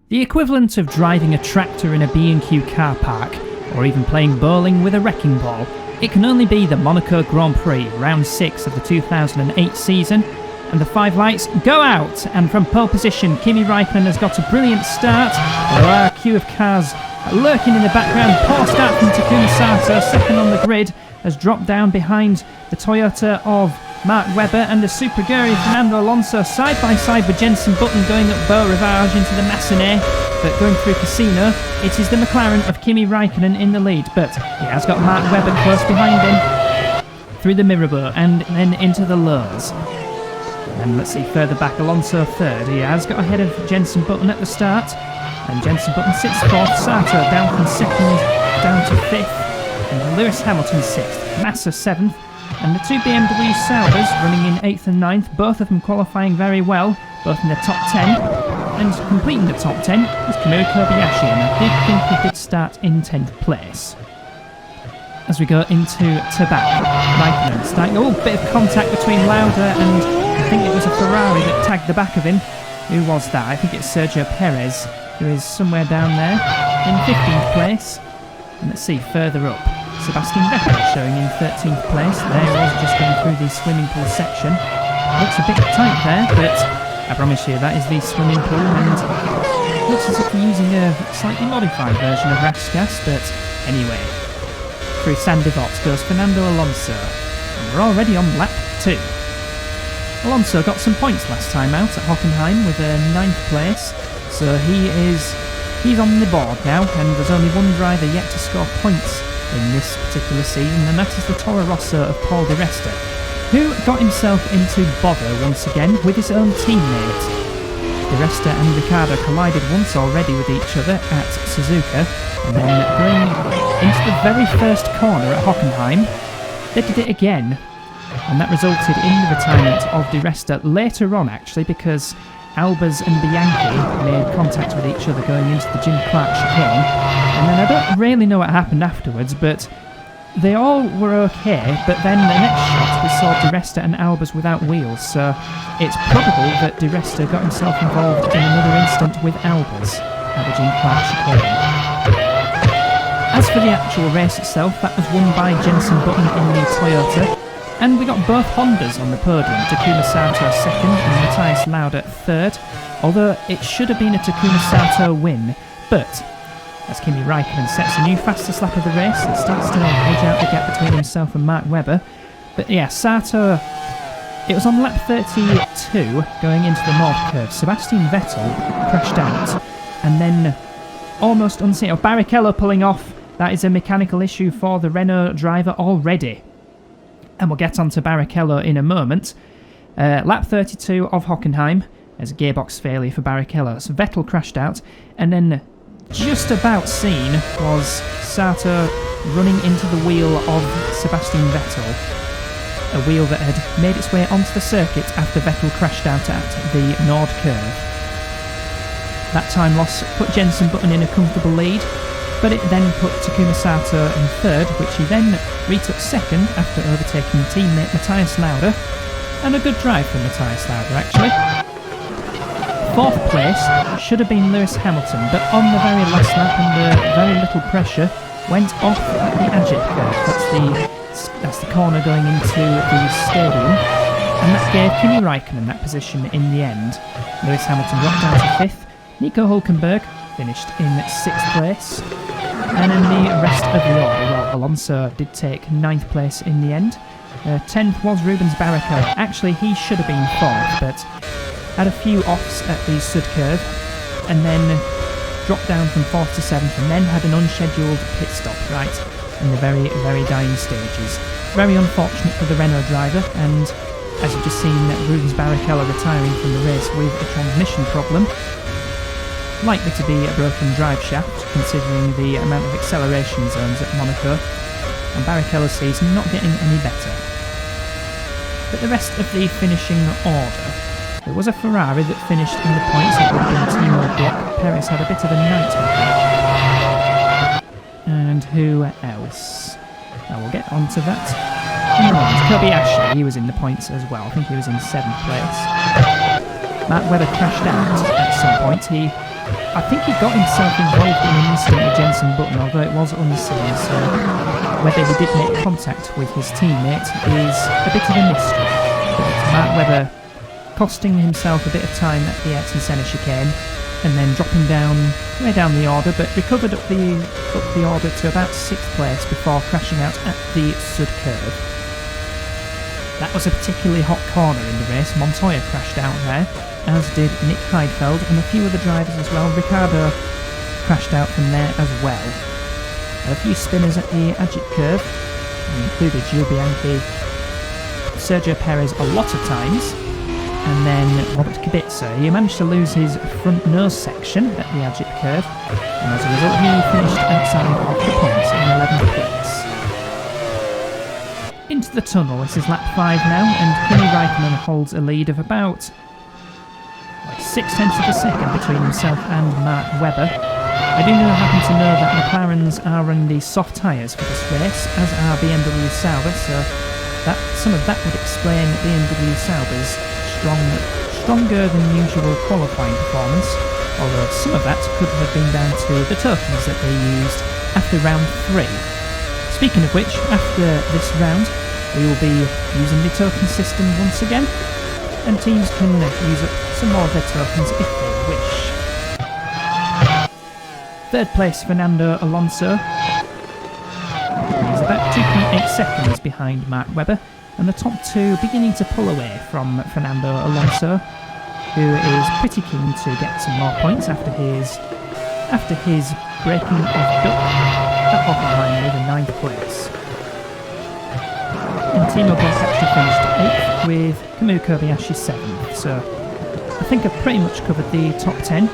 The equivalent of driving a tractor in a B&Q car park, or even playing bowling with a wrecking ball, it can only be the Monaco Grand Prix, round 6 of the 2008 season, and the 5 lights go out, and from pole position Kimi Raikkonen has got a brilliant start. There are a queue of cars lurking in the background. Poor start from Takuma Sato, second on the grid, has dropped down behind the Toyota of Mark Webber, and the Superguri Fernando Alonso side by side with Jenson Button going up Beau Rivage into the Massenet, but going through Casino, it is the McLaren of Kimi Raikkonen in the lead, but he has got Mark Webber close behind him through the Mirabeau and then into the Lowe's. And let's see, further back, Alonso third. He has got ahead of Jenson Button at the start, and Jenson Button sits fourth, Sato down from second down to fifth, and Lewis Hamilton sixth, Massa seventh, and the two BMW Saubers running in 8th and 9th, both of them qualifying very well, both in the top 10, and completing the top 10 was Kamui Kobayashi, and I did think he did start in 10th place. As we go into Tabak, Raikkonen starting, bit of contact between Lauda and I think it was a Ferrari that tagged the back of him. Who was that? I think it's Sergio Perez, who is somewhere down there in 15th place. And let's see, further up, Sebastian Vettel showing in 13th place. There he was, just going through the swimming pool section. Looks a bit tight there, but I promise you that is the swimming pool, and it looks as if we're using a slightly modified version of Rasgas, but anyway. Through Sandivox goes Fernando Alonso, and we're already on lap 2. Alonso got some points last time out at Hockenheim with a 9th place, so he's on the board now, and there's only one driver yet to score points in this particular season, and that is the Toro Rosso of Paul Di Resta, who got himself into bother once again with his own teammate. Di Resta and Ricciardo collided once already with each other at Suzuka, and then going into the very first corner at Hockenheim, they did it again, and that resulted in the retirement of Di Resta later on actually, because Albers and Bianchi made contact with each other going into the Jim Clark chicane, and then I don't really know what happened afterwards, but they all were okay, but then the next shot we saw Di Resta and Albers without wheels, so it's probable that Di Resta got himself involved in another incident with Albers at the Jim Clark chicane. As for the actual race itself, that was won by Jenson Button in the Toyota, and we got both Hondas on the podium, Takuma Sato second and Matthias Lauda third, although it should have been a Takuma Sato win, but as Kimi Raikkonen sets a new fastest lap of the race and starts to edge out the gap between himself and Mark Webber. But yeah, Sato, it was on lap 32 going into the North Curve. Sebastian Vettel crashed out, and then almost unseen, Barrichello pulling off. That is a mechanical issue for the Renault driver already, and we'll get on to Barrichello in a moment. Lap 32 of Hockenheim, there's a gearbox failure for Barrichello, so Vettel crashed out, and then just about seen was Sato running into the wheel of Sebastian Vettel, a wheel that had made its way onto the circuit after Vettel crashed out at the Nord Curve. That time loss put Jenson Button in a comfortable lead, but it then put Takuma Sato in third, which he then retook second after overtaking teammate Matthias Lauda, and a good drive from Matthias Lauda actually. Fourth place should have been Lewis Hamilton, but on the very last lap, under very little pressure, went off at the Ajit curve. That's the corner going into the stadium, and that gave Kimi Raikkonen that position in the end. Lewis Hamilton dropped down to fifth. Nico Hülkenberg finished in 6th place, and in the rest of the order, well, Alonso did take 9th place in the end. 10th was Rubens Barrichello. Actually, he should have been 4th, but had a few offs at the Sud curve, and then dropped down from 4th to 7th, and then had an unscheduled pit stop right in the very, very dying stages. Very unfortunate for the Renault driver, and as you've just seen, Rubens Barrichello retiring from the race with a transmission problem. Likely to be a broken drive shaft, considering the amount of acceleration zones at Monaco, and Barrichello's season not getting any better. But the rest of the finishing order, there was a Ferrari that finished in the points. It would have been Timo Glock. Perez had a bit of a nightmare. And who else? Now we'll get onto that in a moment. Kobayashi, he was in the points as well. I think he was in 7th place. Matt Webber crashed out at some point. He I think he got himself involved in an incident with Jenson Button, although it was unseen, so whether he did make contact with his teammate is a bit of a mystery. But Mark Webber costing himself a bit of time at the Ayrton Senna chicane, and then dropping way down the order, but recovered up the order to about 6th place before crashing out at the Sud curve. That was a particularly hot corner in the race. Montoya crashed out there, as did Nick Heidfeld and a few other drivers as well. Ricciardo crashed out from there as well. A few spinners at the Agit curve, included Gil Bianchi, Sergio Perez a lot of times, and then Robert Kubica. He managed to lose his front nose section at the Agit curve, and as a result he finished outside of the points in 11th place. Into the tunnel, this is lap 5 now, and Kimi Raikkonen holds a lead of about 0.6 of a second between himself and Mark Webber. I do happen to know that McLarens are running these soft tyres for this race, as are BMW Sauber, so some of that would explain BMW Sauber's stronger than usual qualifying performance, although some of that could have been down to the tokens that they used after round 3. Speaking of which, after this round we will be using the token system once again, and teams can use up some more of their tokens if they wish. 3rd place Fernando Alonso. He's about 2.8 seconds behind Mark Webber, and the top 2 beginning to pull away from Fernando Alonso, who is pretty keen to get some more points after his breaking of duck at Hockenheim with a 9th place. And Timo Glock actually finished 8th with Kamui Kobayashi 7th, so I think I've pretty much covered the top 10.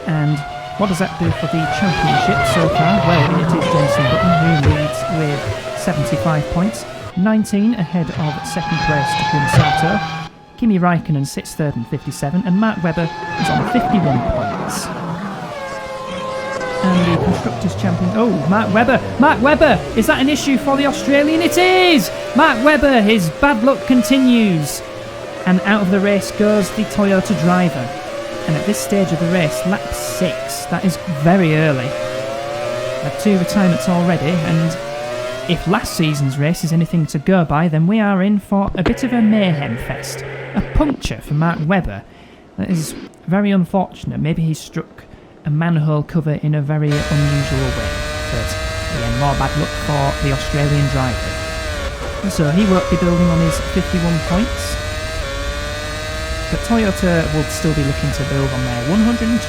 And what does that do for the championship so far? Well, it is Jenson Button who leads with 75 points, 19 ahead of 2nd place Takuma Sato. Kimi Raikkonen sits 3rd and 57, and Mark Webber is on 51 points. And the Constructors' Champion... Oh, Mark Webber! Mark Webber! Is that an issue for the Australian? It is! Mark Webber, his bad luck continues. And out of the race goes the Toyota driver. And at this stage of the race, lap 6, that is very early. Had 2 retirements already, and if last season's race is anything to go by, then we are in for a bit of a mayhem fest. A puncture for Mark Webber. That is very unfortunate. Maybe he struck a manhole cover in a very unusual way. But again, more bad luck for the Australian driver. So he won't be building on his 51 points. But Toyota will still be looking to build on their 126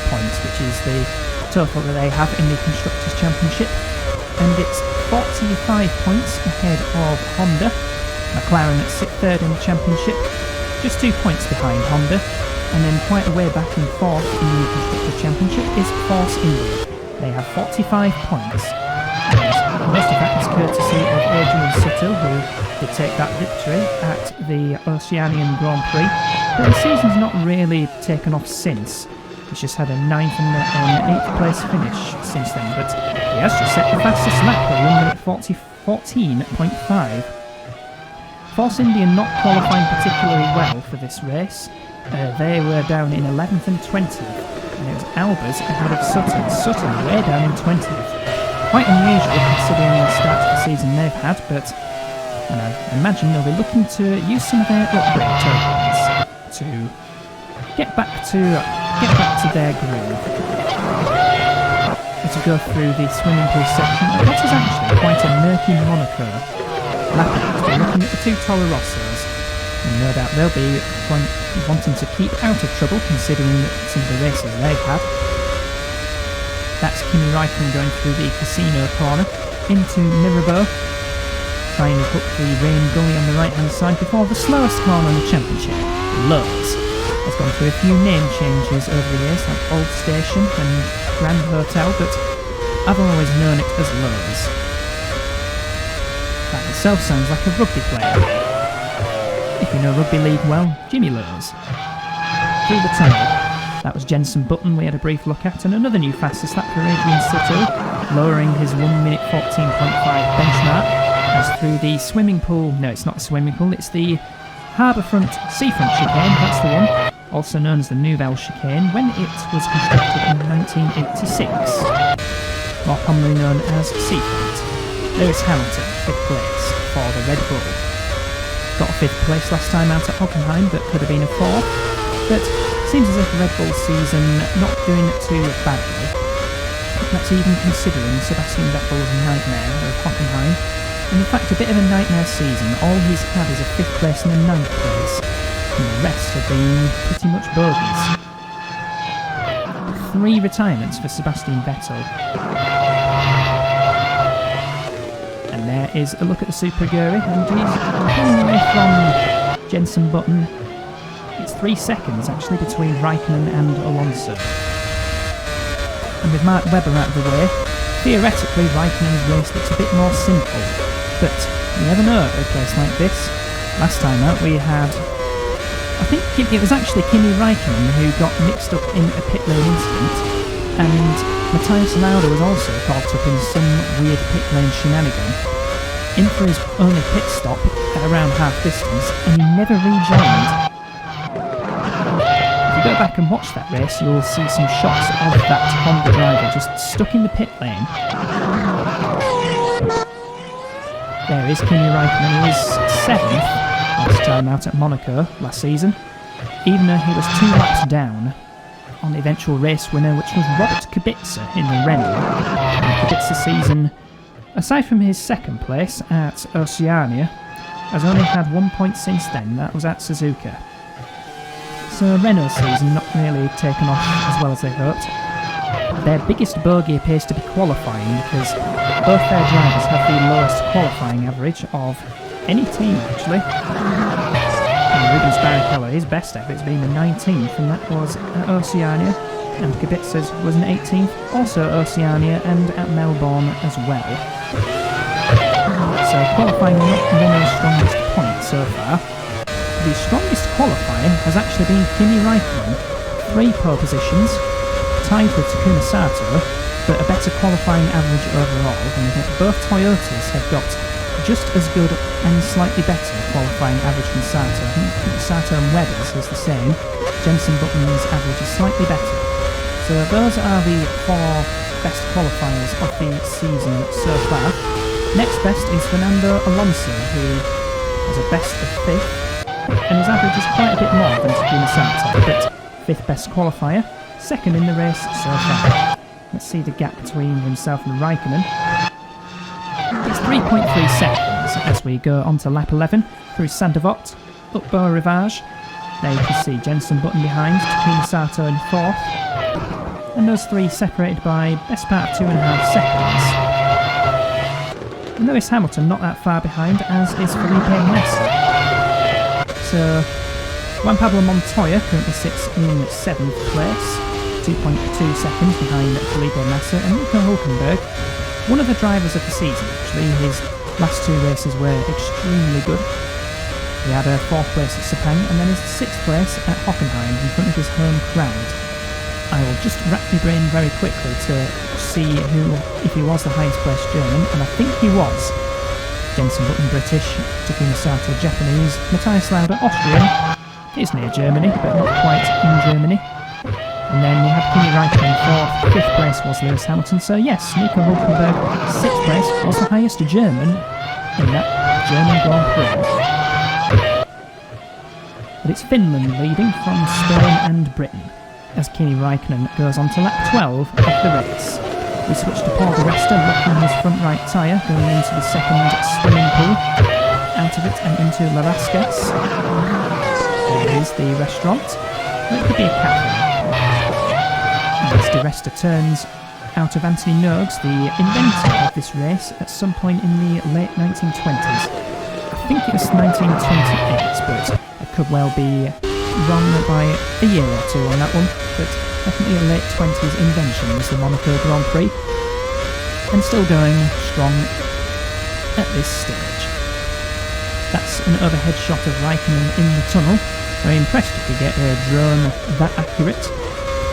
points, which is the total that they have in the Constructors' Championship. And it's 45 points ahead of Honda. McLaren at 3rd in the championship, just 2 points behind Honda. And then quite a way back in 4th in the Constructors' Championship is Force India. They have 45 points. And most of that is courtesy of Adrian Sutil, who did take that victory at the Oceanian Grand Prix. But the season's not really taken off since. He's just had a 9th and an 8th place finish since then, but he has just set the fastest lap at 1 minute 14.5. Force India not qualifying particularly well for this race. They were down in 11th and 20th, and it was Albers ahead of Sutton. Sutton way down in 20th. Quite unusual considering the start of the season they've had, but I imagine they'll be looking to use some of their upgrade tokens to get back to their groove. As we go through the swimming pool section, what is actually quite a murky Monaco lap out. We're looking at the 2 Toro Rossos, and no doubt they'll be wanting to keep out of trouble considering some of the races they've had. That's Kimi Raikkonen going through the casino corner into Mirabeau, trying to hook the rain gully on the right hand side before the slowest corner in the championship, Lowe's. Has gone through a few name changes over the years, like Old Station and Grand Hotel, but I've always known it as Lowe's. That itself sounds like a rugby player. If you know rugby league well, Jimmy Lowe's. Through the tunnel, that was Jenson Button we had a brief look at, and another new fastest lap for Adrian Sutil, lowering his 1 minute 14.5 benchmark, as through the swimming pool, no it's not a swimming pool, it's the Harbourfront Seafront chicane, that's the one. also known as the Nouvelle Chicane, when it was constructed in 1986, more commonly known as Seafront. Lewis Hamilton, 5th place for the Red Bull. Got 5th place last time out at Hockenheim, but could have been a 4th. But seems as if the Red Bull season not doing too badly. That's even considering Sebastian Vettel's nightmare of Hockenheim. And in fact, a bit of a nightmare season. All he's had is a 5th place and a 9th place. And the rest have been pretty much bogeys. 3 retirements for Sebastian Vettel. And there is a look at the Super Aguri, and he's pulling away from Jenson Button. It's 3 seconds actually between Raikkonen and Alonso. And with Mark Webber out of the way, theoretically Raikkonen's race looks a bit more simple. But you never know at a place like this. Last time out we had, I think it was actually Kimi Raikkonen who got mixed up in a pit lane incident, and Matthias Lauda was also caught up in some weird pit lane shenanigan, in for his only pit stop at around half distance, and he never rejoined. If you go back and watch that race, you'll see some shots of that Honda driver just stuck in the pit lane. There is Kimi Raikkonen. He was 7th last time out at Monaco last season, even though he was 2 laps down on the eventual race winner, which was Robert Kubica in the Renault. And Kubica's season, aside from his 2nd place at Oceania, has only had 1 point since then. That was at Suzuka. So Renault's season not really taken off as well as they hoped. Their biggest bogey appears to be qualifying, because both their drivers have the lowest qualifying average of any team actually. And Rubens Barrichello, his best effort's been a 19th, and that was at Oceania, and Kubica's was an 18th, also Oceania and at Melbourne as well. So qualifying not Renault's strongest point so far. The strongest qualifier has actually been Kimi Raikkonen, 3 pole positions, tied with Takuma Sato, but a better qualifying average overall, and both Toyotas have got just as good and slightly better qualifying average than Sato. I think Sato and Webber's is the same. Jenson Button's average is slightly better. So those are the 4 best qualifiers of the season so far. Next best is Fernando Alonso, who has a best of 5th, and his average is quite a bit more than Takuma Sato, but 5th best qualifier, 2nd in the race so far. Let's see the gap between himself and Raikkonen. It's 3.3 seconds as we go on to lap 11 through Saint-Devote, up Beau Rivage. There you can see Jenson Button behind, Takuma Sato in 4th, and those 3 separated by best part of 2.5 seconds. And Lewis Hamilton not that far behind, as is Felipe Massa. So Juan Pablo Montoya currently sits in 7th place, 2.2 seconds behind Felipe Massa, and Nico Hülkenberg, one of the drivers of the season actually. His last 2 races were extremely good. He had a 4th place at Sepang, and then his 6th place at Hockenheim in front of his home crowd. I will just rack my brain very quickly to see if he was the highest placed German, and I think he was. Jenson Button British, Takuma Sato Japanese, Matthias Lauda Austrian. It's near Germany, but not quite in Germany. And then we had Kimi Raikkonen 4th, 5th place was Lewis Hamilton. So yes, Nico Hülkenberg 6th place was the highest German in that German Grand Prix. But it's Finland leading from Spain and Britain, as Kimi Raikkonen goes on to lap 12 of the race. We switch to Paul di Resta, locking his front right tyre, going into the 2nd swimming pool, out of it and into La Rascasse. There is the restaurant. Well, it could be a cafe. And as di Resta turns out of Anthony Nogues, the inventor of this race, at some point in the late 1920s. I think it was 1928, but I could well be wrong by a year or 2 on that one. But definitely a late 20s invention was the Monaco Grand Prix, and still going strong at this stage. That's an overhead shot of Raikkonen in the tunnel. Very impressed if you get a drone that accurate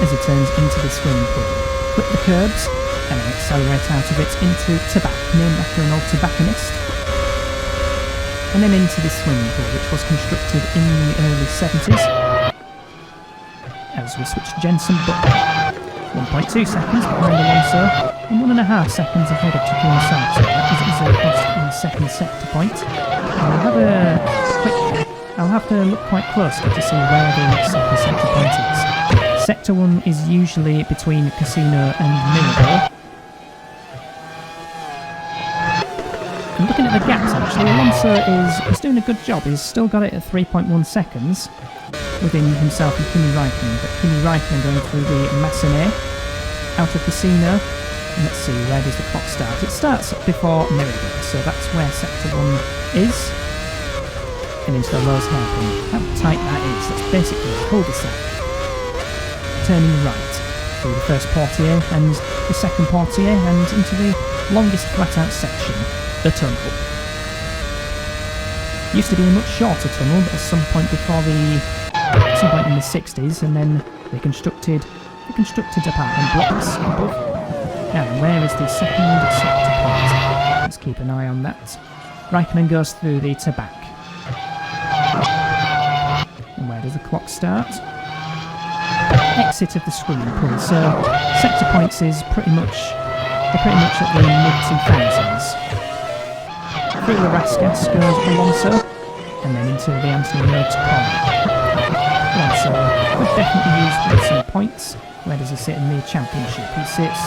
as he turns into the swimming pool. Clip the curbs and then accelerate out of it into Tabac, named after an old tobacconist. And then into the swimming pool, which was constructed in the early 70s. as we switch to Jenson Button. 1.2 seconds behind Alonso and 1.5 seconds ahead of Takuma Sato. That is easily crossed in the second sector point. I'll have to look quite closely to see where the second sector point is. Sector 1 is usually between Casino and Mirador. And looking at the gaps actually, Alonso is doing a good job. He's still got it at 3.1 seconds within himself and Kimi Raikkonen, but Kimi Raikkonen going through the Massenet out of Casino. And let's see, where does the clock start? It starts before Mirador, so that's where sector 1 is. And into the Rose hairpin. How tight that is, that's basically a cul-de-sac. Turning right through the first portier and the second portier and into the longest flat-out section, the tunnel. Used to be a much shorter tunnel at some point in the 60s, and then they constructed apartment blocks above. Now, where is the second sector point? Let's keep an eye on that. Raikkonen goes through the Tabac. And where does the clock start? Exit of the swimming pool. So sector points is pretty much at the mid-2000s. Through the Raskas goes Alonso, and then into the Anthony Notes corner. Alonso could definitely use some points. Where does he sit in the championship? He sits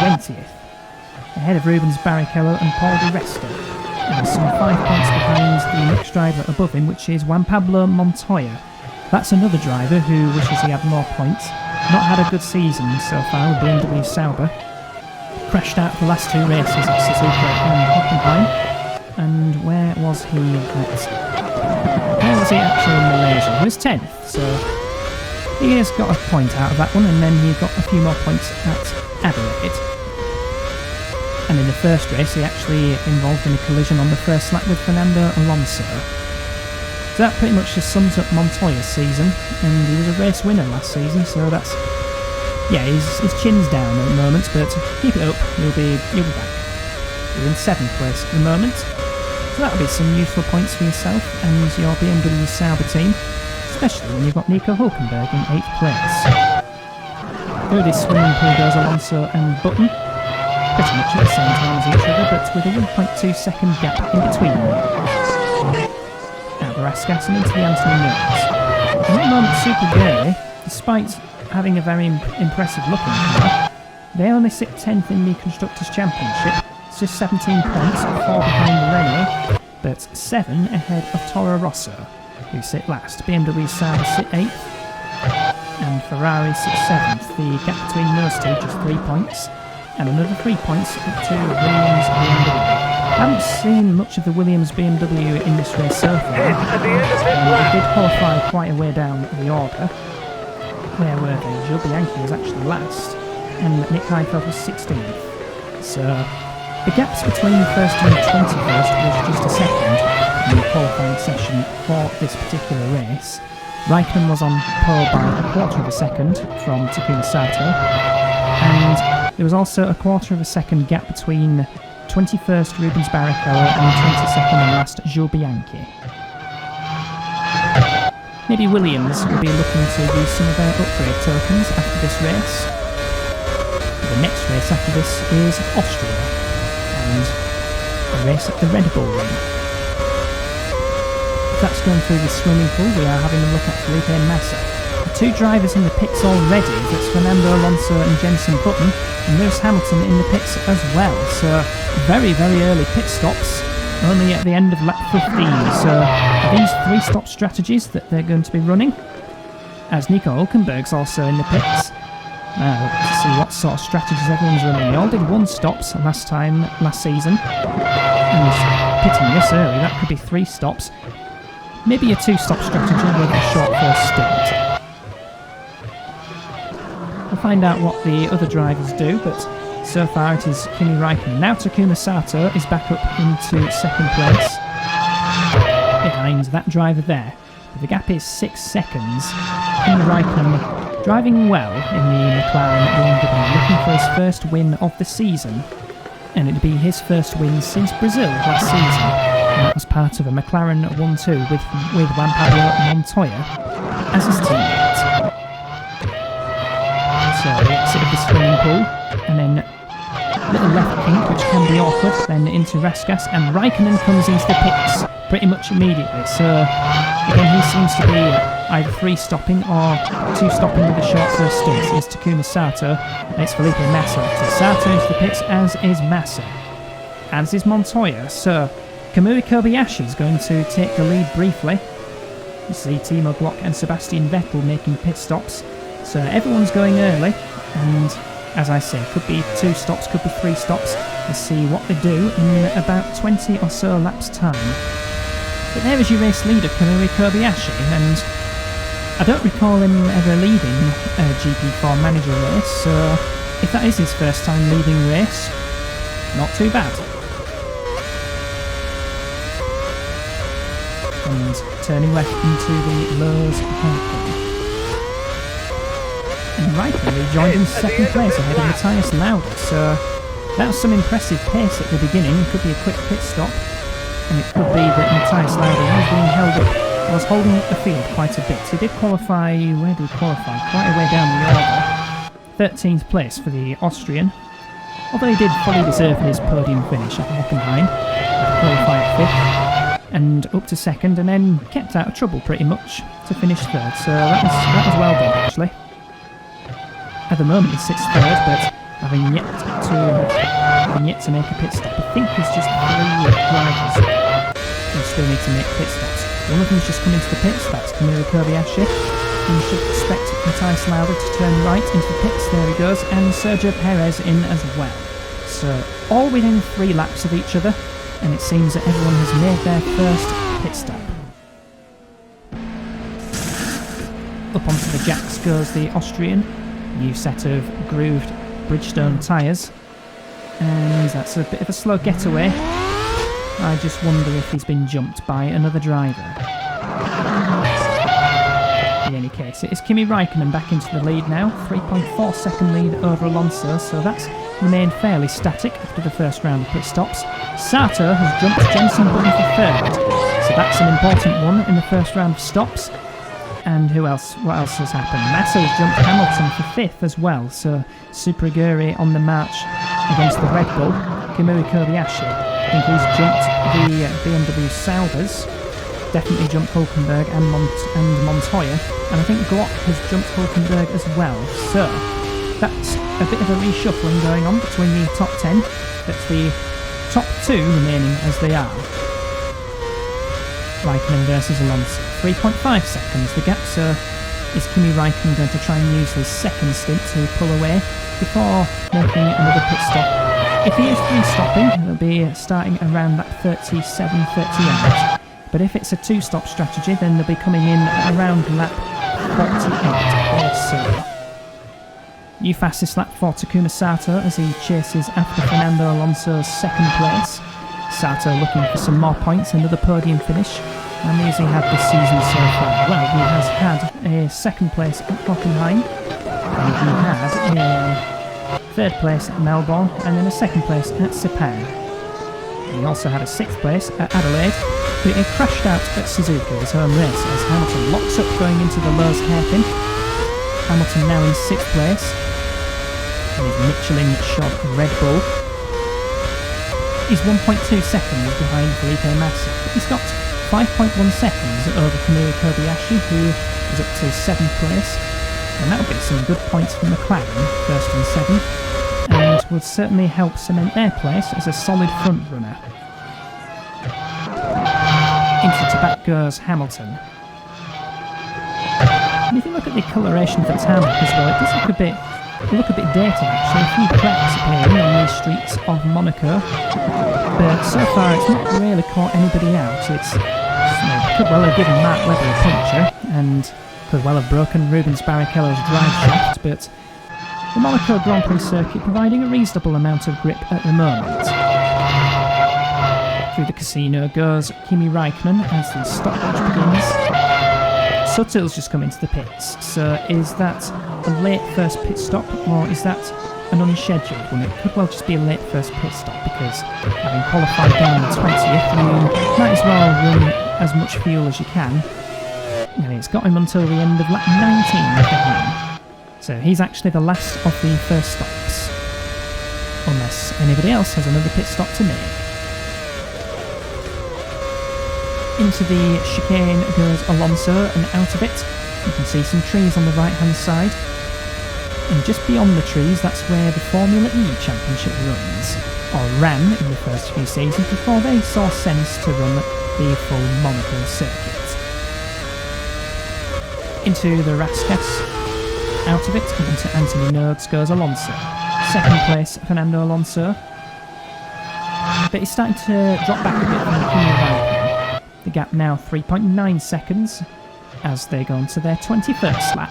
20th, ahead of Rubens Barrichello and Paul Di Resta. And some 5 points behind the next driver above him, which is Juan Pablo Montoya. That's another driver who wishes he had more points. Not had a good season so far with BMW Sauber. Crashed out the last 2 races at Suzuka and Hockenheim. And where was he actually in Malaysia? He was 10th, so he has got a point out of that one, and then he got a few more points at Adelaide. And in the first race, he actually involved in a collision on the first lap with Fernando Alonso. So that pretty much just sums up Montoya's season, and he was a race winner last season, so that's... Yeah, his chin's down at the moment, but keep it up, you'll be back. You're in 7th place at the moment, so that'll be some useful points for yourself and your BMW Sauber team, especially when you've got Nico Hulkenberg in 8th place. Through this swimming pool goes Alonso and Button, pretty much at the same time as each other, but with a 1.2 second gap in between them. Out the Raskas and into the Anthony Nurse. And at the moment, Super Gay, despite having a very impressive looking car, they only sit 10th in the Constructors' Championship. It's just 17 points, 4 behind the Renault, but 7 ahead of Toro Rosso, who sit last. BMW Sauber sit 8th, and Ferrari sit 7th. The gap between those two, just 3 points, and another 3 points to Williams BMW. I haven't seen much of the Williams BMW in this race so far. They did qualify quite a way down the order. Where were they? Gilles Bianchi was actually last, and Nick Heidfeld was 16th. So the gaps between the first and 21st was just a second in the qualifying session for this particular race. Raikkonen was on pole by a quarter of a second from Takuma Sato, and there was also a quarter of a second gap between 21st Rubens Barrichello and 22nd and last Gilles Bianchi. Maybe Williams will be looking to use some of their upgrade tokens after this race. The next race after this is Austria, and a race at the Red Bull Ring. That's going through the swimming pool. We are having a look at Felipe Massa. The 2 drivers in the pits already, that's Fernando Alonso and Jenson Button, and Lewis Hamilton in the pits as well. So very, very early pit stops, only at the end of lap 15. So are these 3-stop strategies that they're going to be running? As Nico Hulkenberg's also in the pits. Now, let's see what sort of strategies everyone's running. They all did 1 stops last season. And pitting this early, that could be 3 stops. Maybe a 2-stop strategy with a short first stint. We'll find out what the other drivers do, but so far it is Kimi Raikkonen. Now Takuma Sato is back up into 2nd place, behind that driver there. But the gap is 6 seconds. Kimi Raikkonen driving well in the McLaren BMW, looking for his first win of the season. And it'd be his first win since Brazil last season. And that was part of a McLaren 1-2 with Juan Pablo Montoya as his teammate. So the exit of the swimming pool, and then a little left kink, which can be awkward, then into Raskas, and Raikkonen comes into the pits pretty much immediately. So again, he seems to be either 3-stopping or 2-stopping with a short first stint. It's Takuma Sato, and it's Felipe Massa. So Sato into the pits, as is Massa. As is Montoya. So Kamui Kobayashi is going to take the lead briefly. You see Timo Glock and Sebastian Vettel making pit stops. So everyone's going early, and as I say, could be 2 stops, could be 3 stops. Let's see what they do in about 20 or so laps time. But there is your race leader, Kamui Kobayashi, and I don't recall him ever leading a GP4 manager race, so if that is his first time leading a race, not too bad. And turning left into the Lowe's hairpin. And Raikkonen joined in second place ahead of Matthias Lauda, so that was some impressive pace at the beginning. It could be a quick pit stop, and it could be that Matthias Lauda was being held up, was holding up the field quite a bit. He did qualify, where did he qualify? Quite a way down the order. 13th place for the Austrian, although he did fully deserve his podium finish at Hockenheim. Qualified 5th. And up to 2nd, and then kept out of trouble pretty much to finish 3rd, so that was well done actually. At the moment he sits 3rd, but having yet to make a pit stop. I think there's just 3 drivers who still need to make pit stops. One of them's just come into the pits, that's Kamui Kobayashi. You should expect Matthias Lauda to turn right into the pits, there he goes, and Sergio Perez in as well. So all within 3 laps of each other, and it seems that everyone has made their first pit stop. Up onto the jacks goes the Austrian, new set of grooved Bridgestone tyres, and that's a bit of a slow getaway. I just wonder if he's been jumped by another driver. In any case, it is Kimi Raikkonen back into the lead now, 3.4 second lead over Alonso, so that's remained fairly static after the first round of pit stops. Sato has jumped Jenson Button for 3rd, so that's an important one in the first round of stops. And who else? What else has happened? Massa has jumped Hamilton for 5th as well, so Super Aguri on the march against the Red Bull. Kamui Kobayashi, I think he's jumped the BMW Saubers, definitely jumped Hulkenberg and Montoya, and I think Glock has jumped Hulkenberg as well, so that's a bit of a reshuffling going on between the top 10, but the top 2 remaining as they are. Raikkonen versus Alonso, 3.5 seconds the gap, so is Kimi Raikkonen going to try and use his second stint to pull away before making another pit stop? If he is 3-stopping, it'll be starting around that 37-38, but if it's a 2-stop strategy, then they'll be coming in around lap 48 or so. New fastest lap for Takuma Sato as he chases after Fernando Alonso's 2nd place. Sato looking for some more points, another podium finish, and has he had this season so far? Well, he has had a 2nd place at Hockenheim, and he had a 3rd place at Melbourne, and then a 2nd place at Sepang. He also had a 6th place at Adelaide, but he crashed out at Suzuka, his home race, as Hamilton locks up going into the Lowe's hairpin. Hamilton now in 6th place, and his Michelin-shod Red Bull. He's 1.2 seconds behind Felipe Massa, but he's got 5.1 seconds over Kamui Kobayashi, who is up to 7th place, and that will get some good points from McLaren, 1st and 7th, and would certainly help cement their place as a solid front runner. Into the back goes Hamilton. And if you look at the coloration of the tarmac as well, it does look a bit dated actually. A few cracks appearing on these streets of Monaco, but so far it's not really caught anybody out. It's could well have given Mark Webber a puncture, and could well have broken Rubens Barrichello's drive shaft, but the Monaco Grand Prix circuit providing a reasonable amount of grip at the moment. Through the casino goes Kimi Raikkonen as the stopwatch begins. Suttil's just come into the pits, so is that a late first pit stop, or is that an unscheduled one? It could well just be a late first pit stop, because having qualified down the 20th, you might as well run as much fuel as you can. And it's got him until the end of lap 19 for him. So he's actually the last of the first stops, unless anybody else has another pit stop to make. Into the chicane goes Alonso, and out of it you can see some trees on the right hand side, and just beyond the trees that's where the Formula E Championship runs, or ran in the first few seasons before they saw sense to run the full Monaco circuit. Into the Rascas, out of it and into Anthony Nogues goes Alonso. Second place Fernando Alonso, but he's starting to drop back a bit from the Kimi Raikkonen. The gap now 3.9 seconds as they go on to their 21st lap.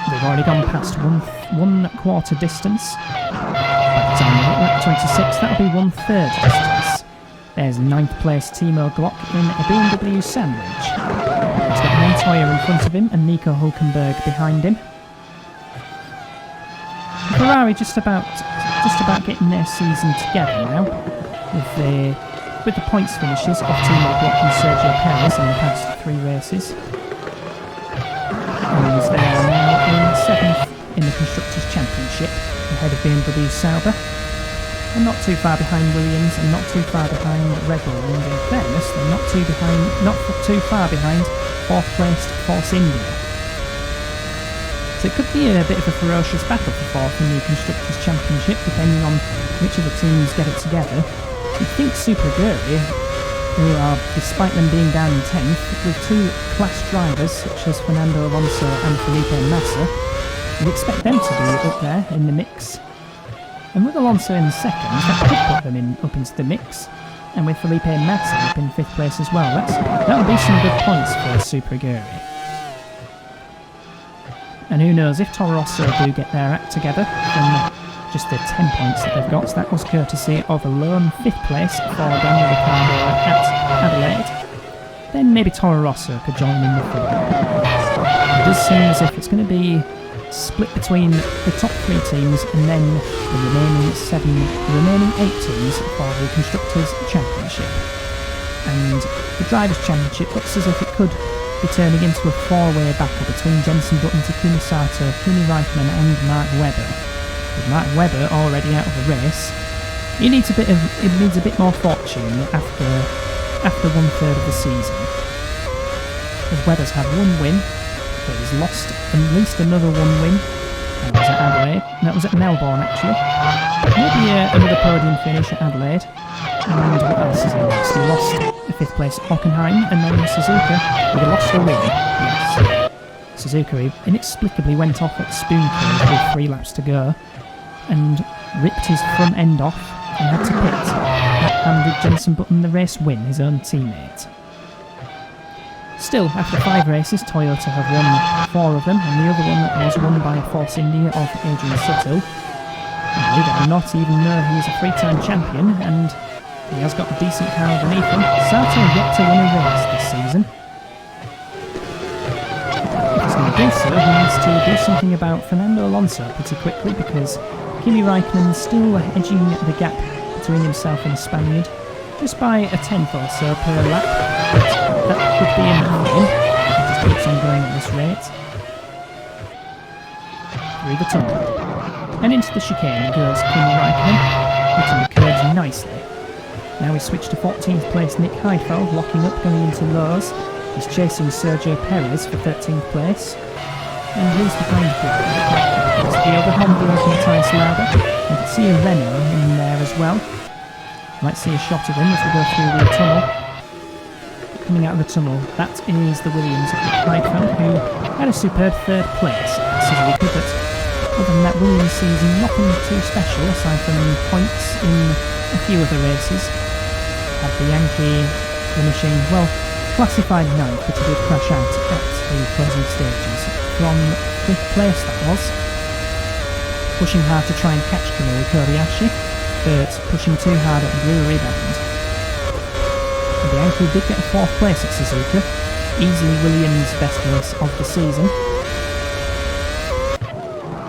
They've already gone past one quarter distance. By the time they're at lap 26, that'll be 1/3 distance. There's 9th place Timo Glock in a BMW sandwich. He's got Montoya in front of him and Nico Hulkenberg behind him. Ferrari just about getting their season together now, with the points finishes of Timo Glock and Sergio Perez in the past 3 races. And they are now in 7th in the Constructors' Championship, ahead of BMW Sauber, and not too far behind Williams and not too far behind Red Bull. And in fairness, they're not too far behind 4th placed Force India. So it could be a bit of a ferocious battle for 4th in the Constructors' Championship, depending on which of the teams get it together. You'd think Super Gurry, who are, despite them being down in 10th, with 2 class drivers such as Fernando Alonso and Felipe Massa, you'd expect them to be up there in the mix. And with Alonso in 2nd, that could put them up into the mix. And with Felipe Massa up in 5th place as well, that would be some good points for Super Gurry. And who knows, if Toro Rosso do get their act together, then just the 10 points that they've got, that was courtesy of a lone 5th place for Daniel Ricciardo at Adelaide, then maybe Toro Rosso could join in the field. It does seem as if it's going to be split between the top 3 teams and then the remaining 8 teams for the Constructors' Championship. And the Drivers' Championship looks as if it could be turning into a 4-way battle between Jenson Button, Takuma Sato, Kimi Raikkonen and Mark Webber. With Mark Webber already out of the race, it needs a bit more fortune after 1/3 of the season. As Webber's had 1 win, but he's lost at least another 1 win. And that was at Adelaide. That was at Melbourne actually. Maybe another podium finish at Adelaide. And what else has he lost? He lost a 5th place at Hockenheim, and then Suzuka, he lost a win. Yes. Suzuka inexplicably went off at Spoon Cave with 3 laps to go, and ripped his front end off and had to pit. That handed Jenson Button the race win, his own teammate. Still, after 5 races, Toyota have won 4 of them, and the other one was won by Force India of Adrian Sutil. And believe it or not, even though he's a 3-time champion and he has got a decent car underneath him, Sato yet to win a race this season. If he's going to do so, he needs to do something about Fernando Alonso pretty quickly, because Kimi Raikkonen is still edging the gap between himself and the Spaniard, just by a 10th or so per lap, but that could be enough for him. He just keeps on going at this rate. Through the tunnel. And into the chicane goes Kimi Raikkonen, hitting the curves nicely. Now we switch to 14th place Nick Heidfeld, locking up going into Lowe's. He's chasing Sergio Perez for 13th place. And who's behind him? It's the other Honda of Matthias Lauda. You can see a Renault in there as well. Might see a shot of him as we go through the tunnel. Coming out of the tunnel, that is the Williams of Nick Heidfeld, who had a superb 3rd place at Suzuka, but other than that Williams season, nothing too special aside from points in a few other races. Had the Yankee finishing, well, classified 9th, but he did crash out at the closing stages. From 5th place that was, pushing hard to try and catch Kamui Kobayashi, but pushing too hard at the Brewer rebound. And the Yankee did get a 4th place at Suzuka, easily Williams' best race of the season.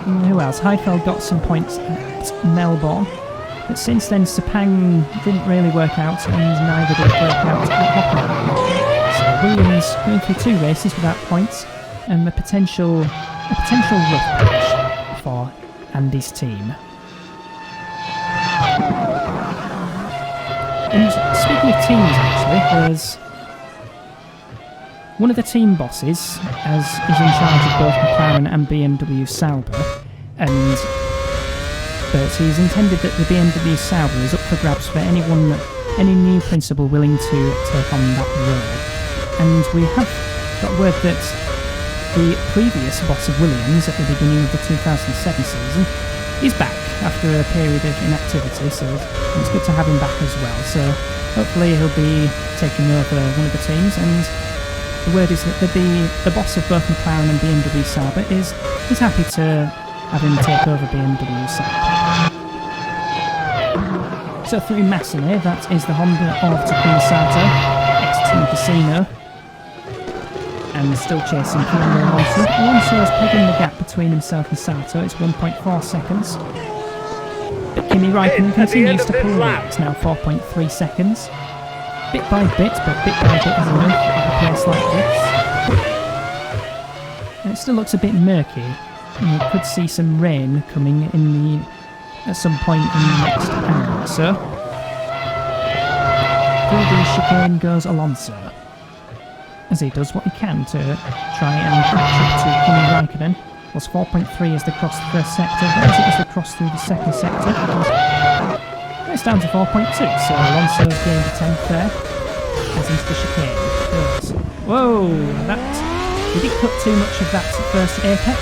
And who else? Heidfeld got some points at Melbourne, but since then Sepang didn't really work out, and neither did it work out at Hockenheim. So Williams going through 2 races without points. a potential rough patch for Andy's team. And speaking of teams, actually, there's one of the team bosses as is in charge of both McLaren and BMW Sauber, but he's intended that the BMW Sauber is up for grabs for any new principal willing to take on that role. And we have got word that the previous boss of Williams at the beginning of the 2007 season is back after a period of inactivity, so it's good to have him back as well. So hopefully he'll be taking over one of the teams, and the word is that the boss of both McLaren and BMW Sauber is happy to have him take over BMW Sauber. So through Massone, that is the Honda of Takuma Sato, ex-Team Casino, and still chasing Fernando Alonso. Alonso's pegging the gap between himself and Sato, it's 1.4 seconds. But Kimi Raikkonen continues to pull away, it's now 4.3 seconds. Bit by bit, but bit by bit is enough at a place like this. And it still looks a bit murky, and you could see some rain coming at some point in the next hour or so. Through the chicane goes Alonso, as he does what he can to try and catch up to Kimi Raikkonen. Was 4.3 as they crossed the first sector, as they crossed through the second sector. It's down to 4.2, so Alonso's gained a 10th there, as into the chicane. Goes. Whoa, did he cut too much of that first apex?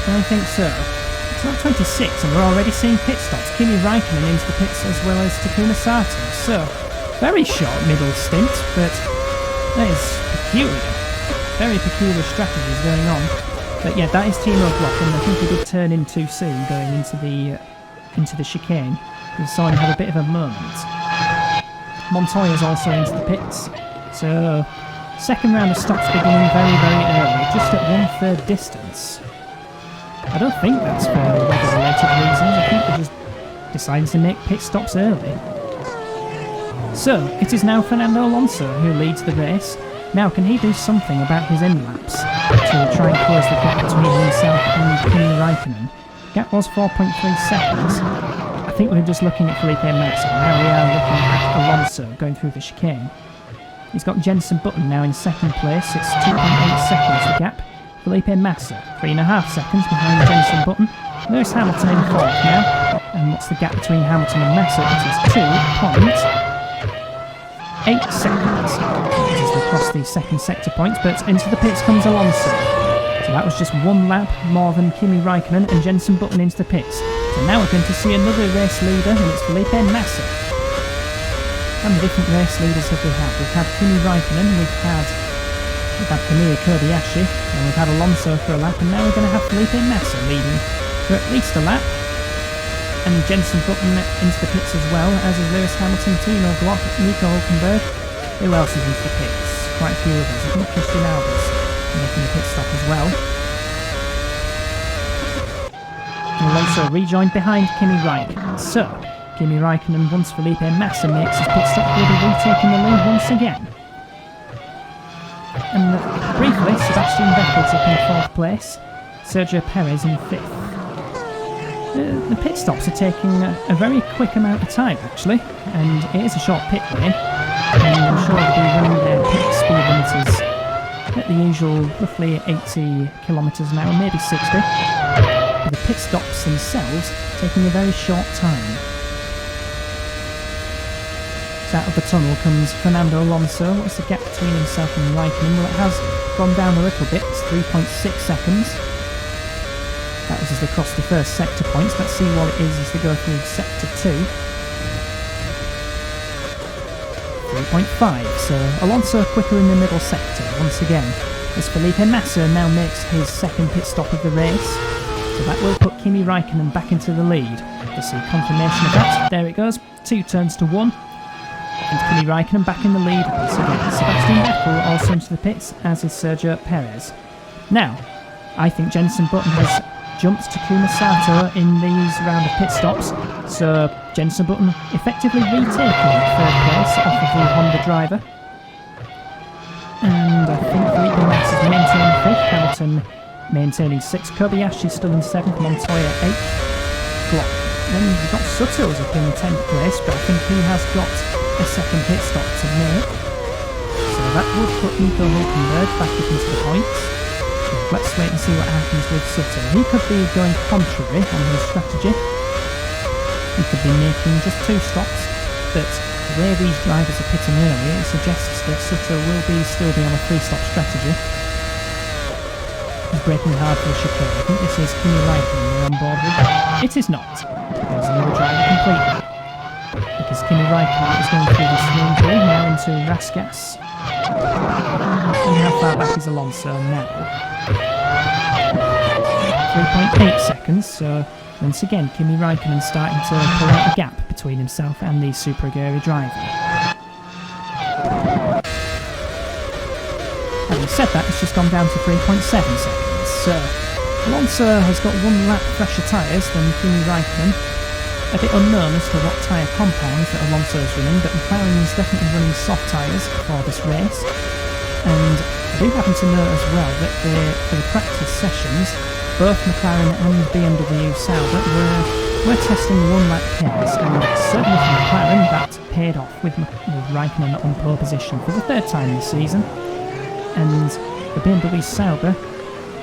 I don't think so. It's not 26 and we're already seeing pit stops. Kimi Raikkonen into the pits as well as Takuma Sato. So, very short middle stint, but that is peculiar. Very peculiar strategies going on. But yeah, that is Timo Glock, and I think he did turn in too soon going into the chicane. We saw him have a bit of a moment. Montoya's also into the pits. So, second round of stops beginning very, very early, just at 1/3 distance. I don't think that's for weather-related reasons. I think they just decided to make pit stops early. So, it is now Fernando Alonso who leads the race. Now, can he do something about his end laps to try and close the gap between himself and Kimi Raikkonen? Gap was 4.3 seconds. I think we're just looking at Felipe Massa. Now we are looking at Alonso going through the chicane. He's got Jenson Button now in second place. It's 2.8 seconds the gap. Felipe Massa, 3.5 seconds behind Jenson Button. Lewis Hamilton in fourth now. And what's the gap between Hamilton and Massa? It is 2.8 seconds. As we cross the second sector point, but into the pits comes Alonso. So that was just one lap more than Kimi Raikkonen and Jenson Button into the pits. So now we're going to see another race leader, and it's Felipe Massa. How many different race leaders have we had? We've had Kimi Raikkonen, we've had Kamui Kobayashi, and we've had Alonso for a lap, and now we're going to have Felipe Massa leading for at least a lap. And Jenson Button into the pits as well, as is Lewis Hamilton, Timo Glock, Nico Hülkenberg. Who else is into the pits? Quite a few others. I think Christian Albers making the pit stop as well. And Alonso rejoined behind Kimi Raikkonen. So, Kimi Raikkonen, once Felipe Massa makes his pit stop, will be retaking the lead once again. And briefly, Sebastian Vettel's up in fourth place, Sergio Perez in fifth. The pit stops are taking a very quick amount of time, actually, and it is a short pit lane, and I'm sure they'll be running their pit speed limiters at the usual roughly 80 kilometres an hour, maybe 60, but the pit stops themselves taking a very short time. So out of the tunnel comes Fernando Alonso. What's the gap between himself and Raikkonen? Well, it has gone down a little bit, it's 3.6 seconds. That was as they crossed the first sector points. Let's see what it is as they go through sector 2. 3.5, so Alonso quicker in the middle sector once again, as Felipe Massa now makes his second pit stop of the race. So that will put Kimi Raikkonen back into the lead. We'll see confirmation of that. There it goes, 2 turns to 1. And Kimi Raikkonen back in the lead once again. Sebastian Vettel also into the pits, as is Sergio Perez. Now, I think Jenson Button has jumped Takuma Sato in these round of pit stops, so Jenson Button effectively retaking third place off of the Honda driver. And I think Felipe Massa's Hamilton maintaining 6th, Kobayashi still in 7th, Montoya 8th, Glock. Then we've got Sutter up in 10th place, but I think he has got a second pit stop to make. So that would put Nico Hülkenberg back up into the points. So let's wait and see what happens with Sutter. He could be going contrary on his strategy. He could be making just 2 stops, but the way these drivers are pitting early, it suggests that Sutter will still be on a 3-stop strategy. He's braking hard for the chicane. I think this is Kimi Raikkonen we're on board with. It is not. There's another driver completely. Because Kimi Raikkonen is going through the swing pool now into Rasgas. And how far back is Alonso now? 3.8 seconds, so once again Kimi Raikkonen starting to pull out a gap between himself and the Super Aguri driver. Having said that, it's just gone down to 3.7 seconds, so Alonso has got 1 lap fresher tyres than Kimi Raikkonen. A bit unknown as to what tyre compounds that Alonso is running, but McLaren is definitely running soft tyres for this race. And I do happen to know as well that for the practice sessions, both McLaren and BMW Sauber were testing 1 lap pairs, and certainly for McLaren that paid off with Raikkonen on pole position for the 3rd time this season. And the BMW Sauber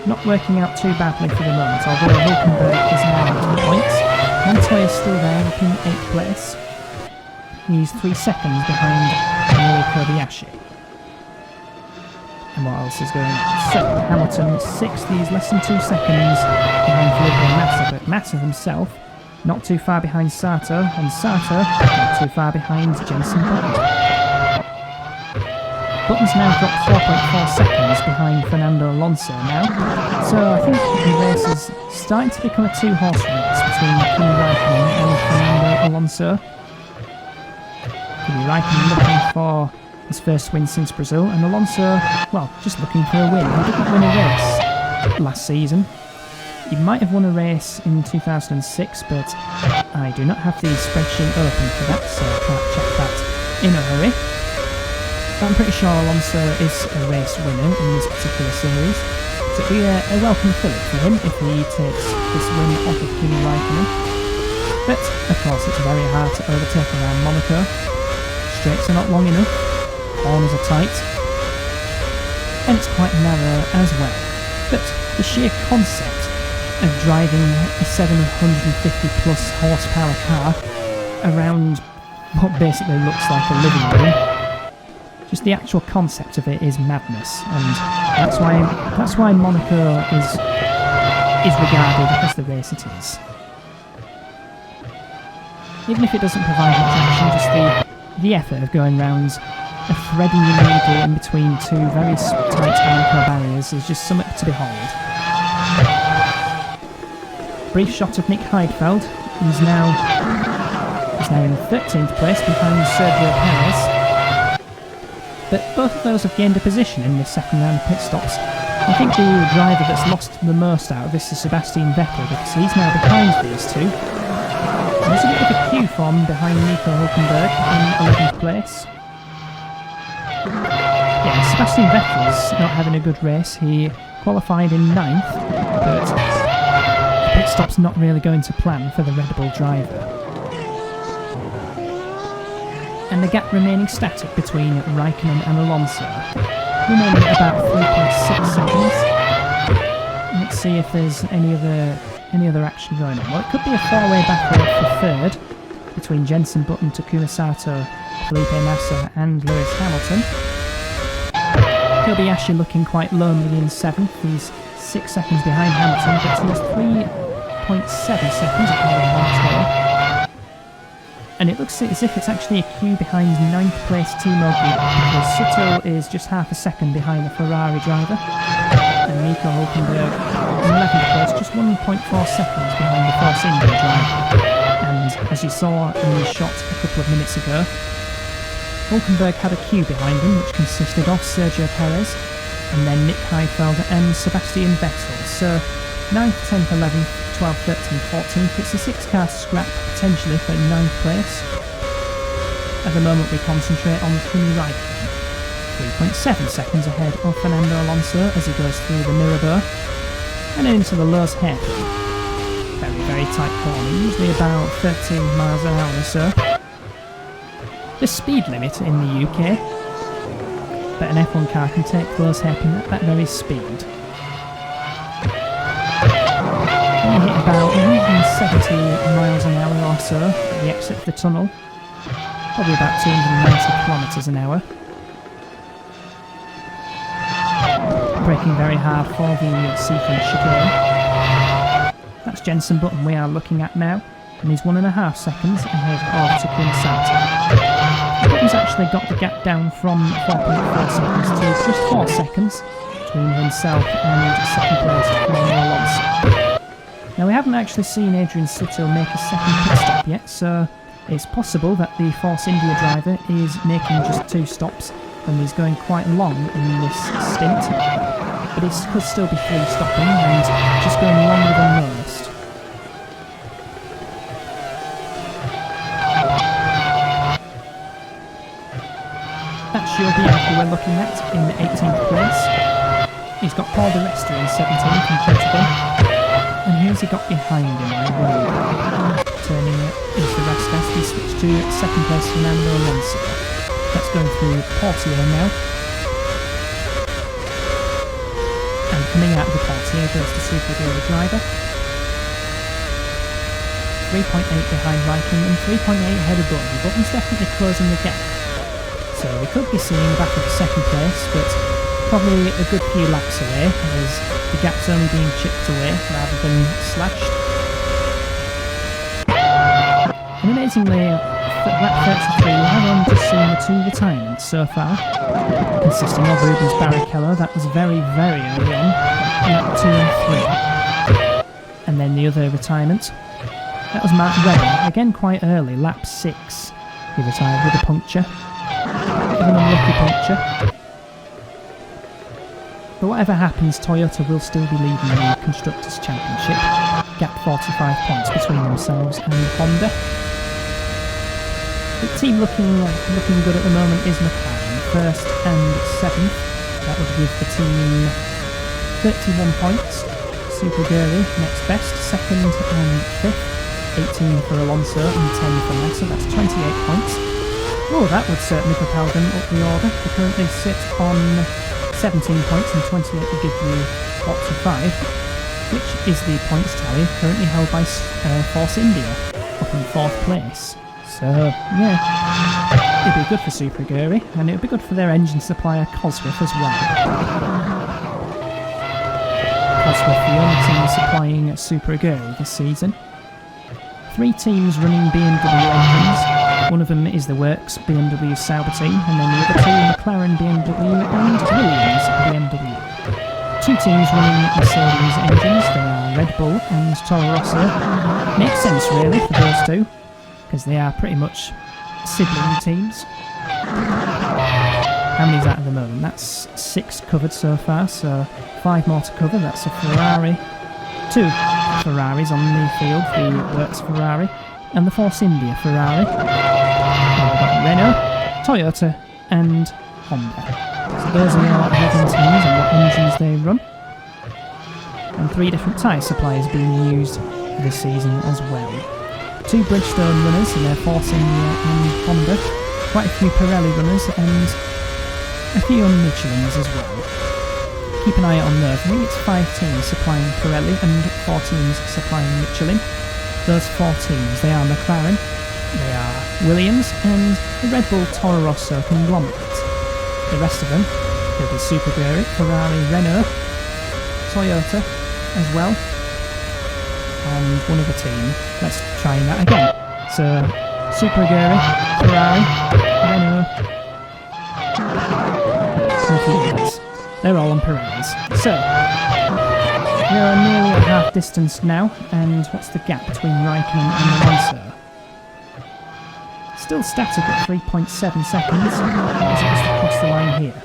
not working out too badly for the moment, although Hülkenberg is now at the points. Montoya is still there, up in 8th place. He's 3 seconds behind Mori Kobayashi. And what else is going on? So, Hamilton 6th, he's less than 2 seconds behind Felipe Massa, but Massa himself not too far behind Sato, and Sato not too far behind Jenson Button. Button's now dropped 4.4 seconds behind Fernando Alonso now, so I think the race is starting to become a 2-horse race between Kimi Raikkonen and Fernando Alonso. Kimi Raikkonen looking for his first win since Brazil, and Alonso, well, just looking for a win. He didn't win a race last season. He might have won a race in 2006, but I do not have the spreadsheet open for that, so I can't check that in a hurry. I'm pretty sure Alonso is a race winner in this particular series, so it'll be a welcome fillip for him if he takes this win off of Kimi Raikkonen. But, of course, it's very hard to overtake around Monaco. Straights are not long enough, corners are tight, and it's quite narrow as well. But the sheer concept of driving a 750 plus horsepower car around what basically looks like a living room, just the actual concept of it is madness, and that's why Monaco is regarded as the race it is. Even if it doesn't provide much action, just the effort of going round a threading the needle in between 2 very tight Monaco barriers is just something to behold. Brief shot of Nick Heidfeld. He's now in 13th place behind Sergio Perez. But both of those have gained a position in the second round of pit stops. I think the driver that's lost the most out of this is Sebastian Vettel, because he's now behind these 2. And there's a bit of a queue form behind Nico Hülkenberg in 11th place. Yeah, Sebastian Vettel's not having a good race. He qualified in 9th, but the pit stop's not really going to plan for the Red Bull driver. And the gap remaining static between Raikkonen and Alonso, remaining at about 3.6 seconds. Let's see if there's any other action going on. Well, it could be a 4-way battle for 3rd between Jenson Button, Takuma Sato, Felipe Massa and Lewis Hamilton. Kobayashi looking quite lonely in 7th. He's 6 seconds behind Hamilton, but he's 3.7 seconds behind Montoya. And it looks as if it's actually a queue behind 9th place Timo Glock, because Suto is just half a second behind the Ferrari driver, and Nico Hülkenberg in 11th place, just 1.4 seconds behind the Force India driver. And as you saw in the shot a couple of minutes ago, Hülkenberg had a queue behind him, which consisted of Sergio Perez, and then Nick Heidfeld and Sebastian Vettel. So 9th, 10th, 11th, 12th, 13th, 14th, it's a 6-car scrap potentially for 9th place. At the moment we concentrate on Kimi Raikkonen. 3.7 seconds ahead of Fernando Alonso as he goes through the Mirabeau and into the Lowe's hairpin. Very, very tight corner, usually about 13 miles an hour or so. The speed limit in the UK, but an F1 car can take the Lowe's hairpin at that very speed. We hit about 170 miles an hour or so at the exit of the tunnel, probably about 290 kilometres an hour. Braking very hard for the seafront chicane. That's Jenson Button we are looking at now, and he's 1.5 seconds ahead of Takuma Sato. Button's actually got the gap down from 4.4 seconds to just 4 seconds between himself and second place Fernando Alonso. Now we haven't actually seen Adrian Sitto make a second pit stop yet, so it's possible that the Force India driver is making just 2 stops and he's going quite long in this stint, but it could still be 3 stopping and just going longer than most. That's Bianchi we're looking at in 18th place. He's got Paul Di Resta in 17th from Portugal, and who's he got behind him? Turning into the rest as he switched to second place Fernando Alonso. That's going through Portier now. And coming out of the Portier goes to Super Aguri driver. 3.8 behind Raikkonen and 3.8 ahead of Button. Button's definitely closing the gap. So we could be seeing the back of the second place, but probably a good few laps away as the gap's only being chipped away rather than slashed. And amazingly, at lap 33 we have only just seen the 2 retirements so far, consisting of Rubens Barrichello. That was very, very early on, lap 2 and 3. And then the other retirement, that was Mark Webber, again quite early, lap 6. He retired with a puncture, an unlucky puncture. But whatever happens, Toyota will still be leading the Constructors' Championship, gap 45 points between themselves and Honda. The team looking good at the moment is McLaren, 1st and 7th. That would give the team 31 points. Super Aguri next best, 2nd and 5th. 18 for Alonso and 10 for Massa, that's 28 points. Oh, that would certainly propel them up the order. They currently sit on 17 points and 28 will give you 45, which is the points tally currently held by Force India, up in 4th place. So, yeah, it'd be good for Super Aguri, and it would be good for their engine supplier Cosworth as well. Cosworth, the only team supplying Super Aguri this season. 3 teams running BMW engines. One of them is the Works BMW Sauber team, and then the other 2 McLaren BMW and Williams BMW. 2 teams running Mercedes engines, they are Red Bull and Toro Rosso. Makes sense really for those 2, because they are pretty much sibling teams. How many is that at the moment? That's 6 covered so far, so 5 more to cover. That's a Ferrari, 2 Ferraris on the field, the Works Ferrari and the Force India Ferrari. We've got Renault, Toyota and Honda. So those are your 11 teams and what engines they run. And 3 different tyre suppliers being used this season as well. 2 Bridgestone runners in their Force India and Honda. Quite a few Pirelli runners and a few on Michelins as well. Keep an eye out on those. I think it's 5 teams supplying Pirelli and 4 teams supplying Michelin. Those 4 teams, they are McLaren, they are Williams and the Red Bull Toro Rosso conglomerate. The rest of them, there'll be Super Aguri, Ferrari, Renault, Toyota as well, and one other team. Let's try that again. So, Super Aguri, Ferrari, Renault, and a few others. They're all on Pirellis. So, we are nearly at half distance now, and what's the gap between Raikkonen and Alonso? Still static at 3.7 seconds as it was across the line here.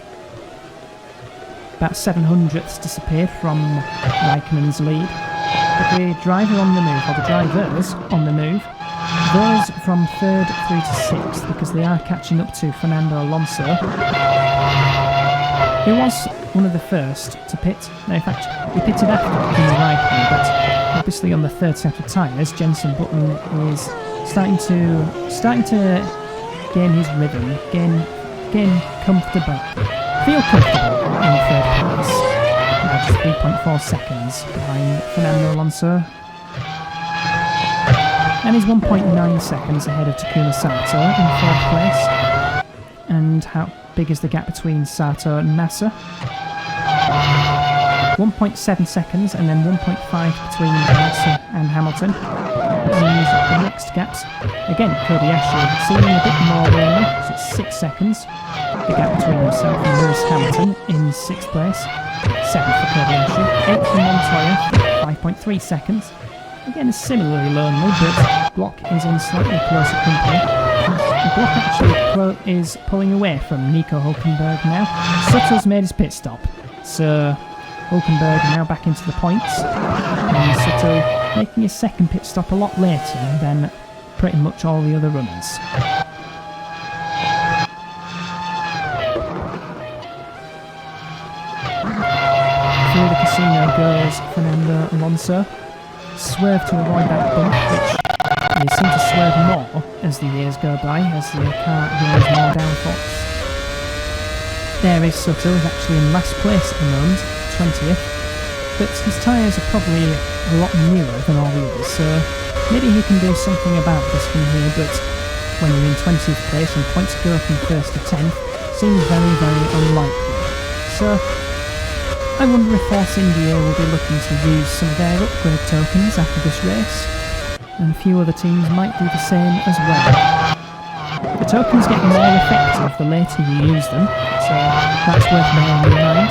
About 700ths disappeared from Raikkonen's lead, but the driver on the move, or the drivers on the move, those from 3rd through to 6th, because they are catching up to Fernando Alonso. who was one of the first to pit. No, in fact, he pitted after Kimi Raikkonen, but obviously on the third set of tyres, Jenson Button is starting to gain his rhythm, gain comfortable, feel comfortable in third place. Now just 3.4 seconds behind Fernando Alonso. And he's 1.9 seconds ahead of Takuma Sato in fourth place. And how big is the gap between Sato and Massa? 1.7 seconds, and then 1.5 between Massa and Hamilton. And the next gaps, again, Kobayashi seeming a bit more lonely, so it's 6 seconds. The gap between himself and Lewis Hamilton in 6th place. 7th for Kobayashi. 8th for Montoya, 5.3 seconds. Again, similarly lonely, but Block is in slightly closer company. Block actually is pulling away from Nico Hülkenberg now. Sutter's made his pit stop, so Hülkenberg now back into the points, and Sutter making his second pit stop a lot later than pretty much all the other runners. Through the casino goes Fernando Alonso. Swerve to avoid that bump, which they seem to swerve more as the years go by, as the car gains more downforce. There is Sutter, who's actually in last place at the moment, 20th, but his tyres are probably a lot newer than all the others, so maybe he can do something about this from here, but when you're in 20th place and points go from 1st to 10th, seems very, very unlikely. So I wonder if Force India will be looking to use some of their upgrade tokens after this race, and a few other teams might do the same as well. The tokens get more effective the later you use them, so that's worth bearing in mind.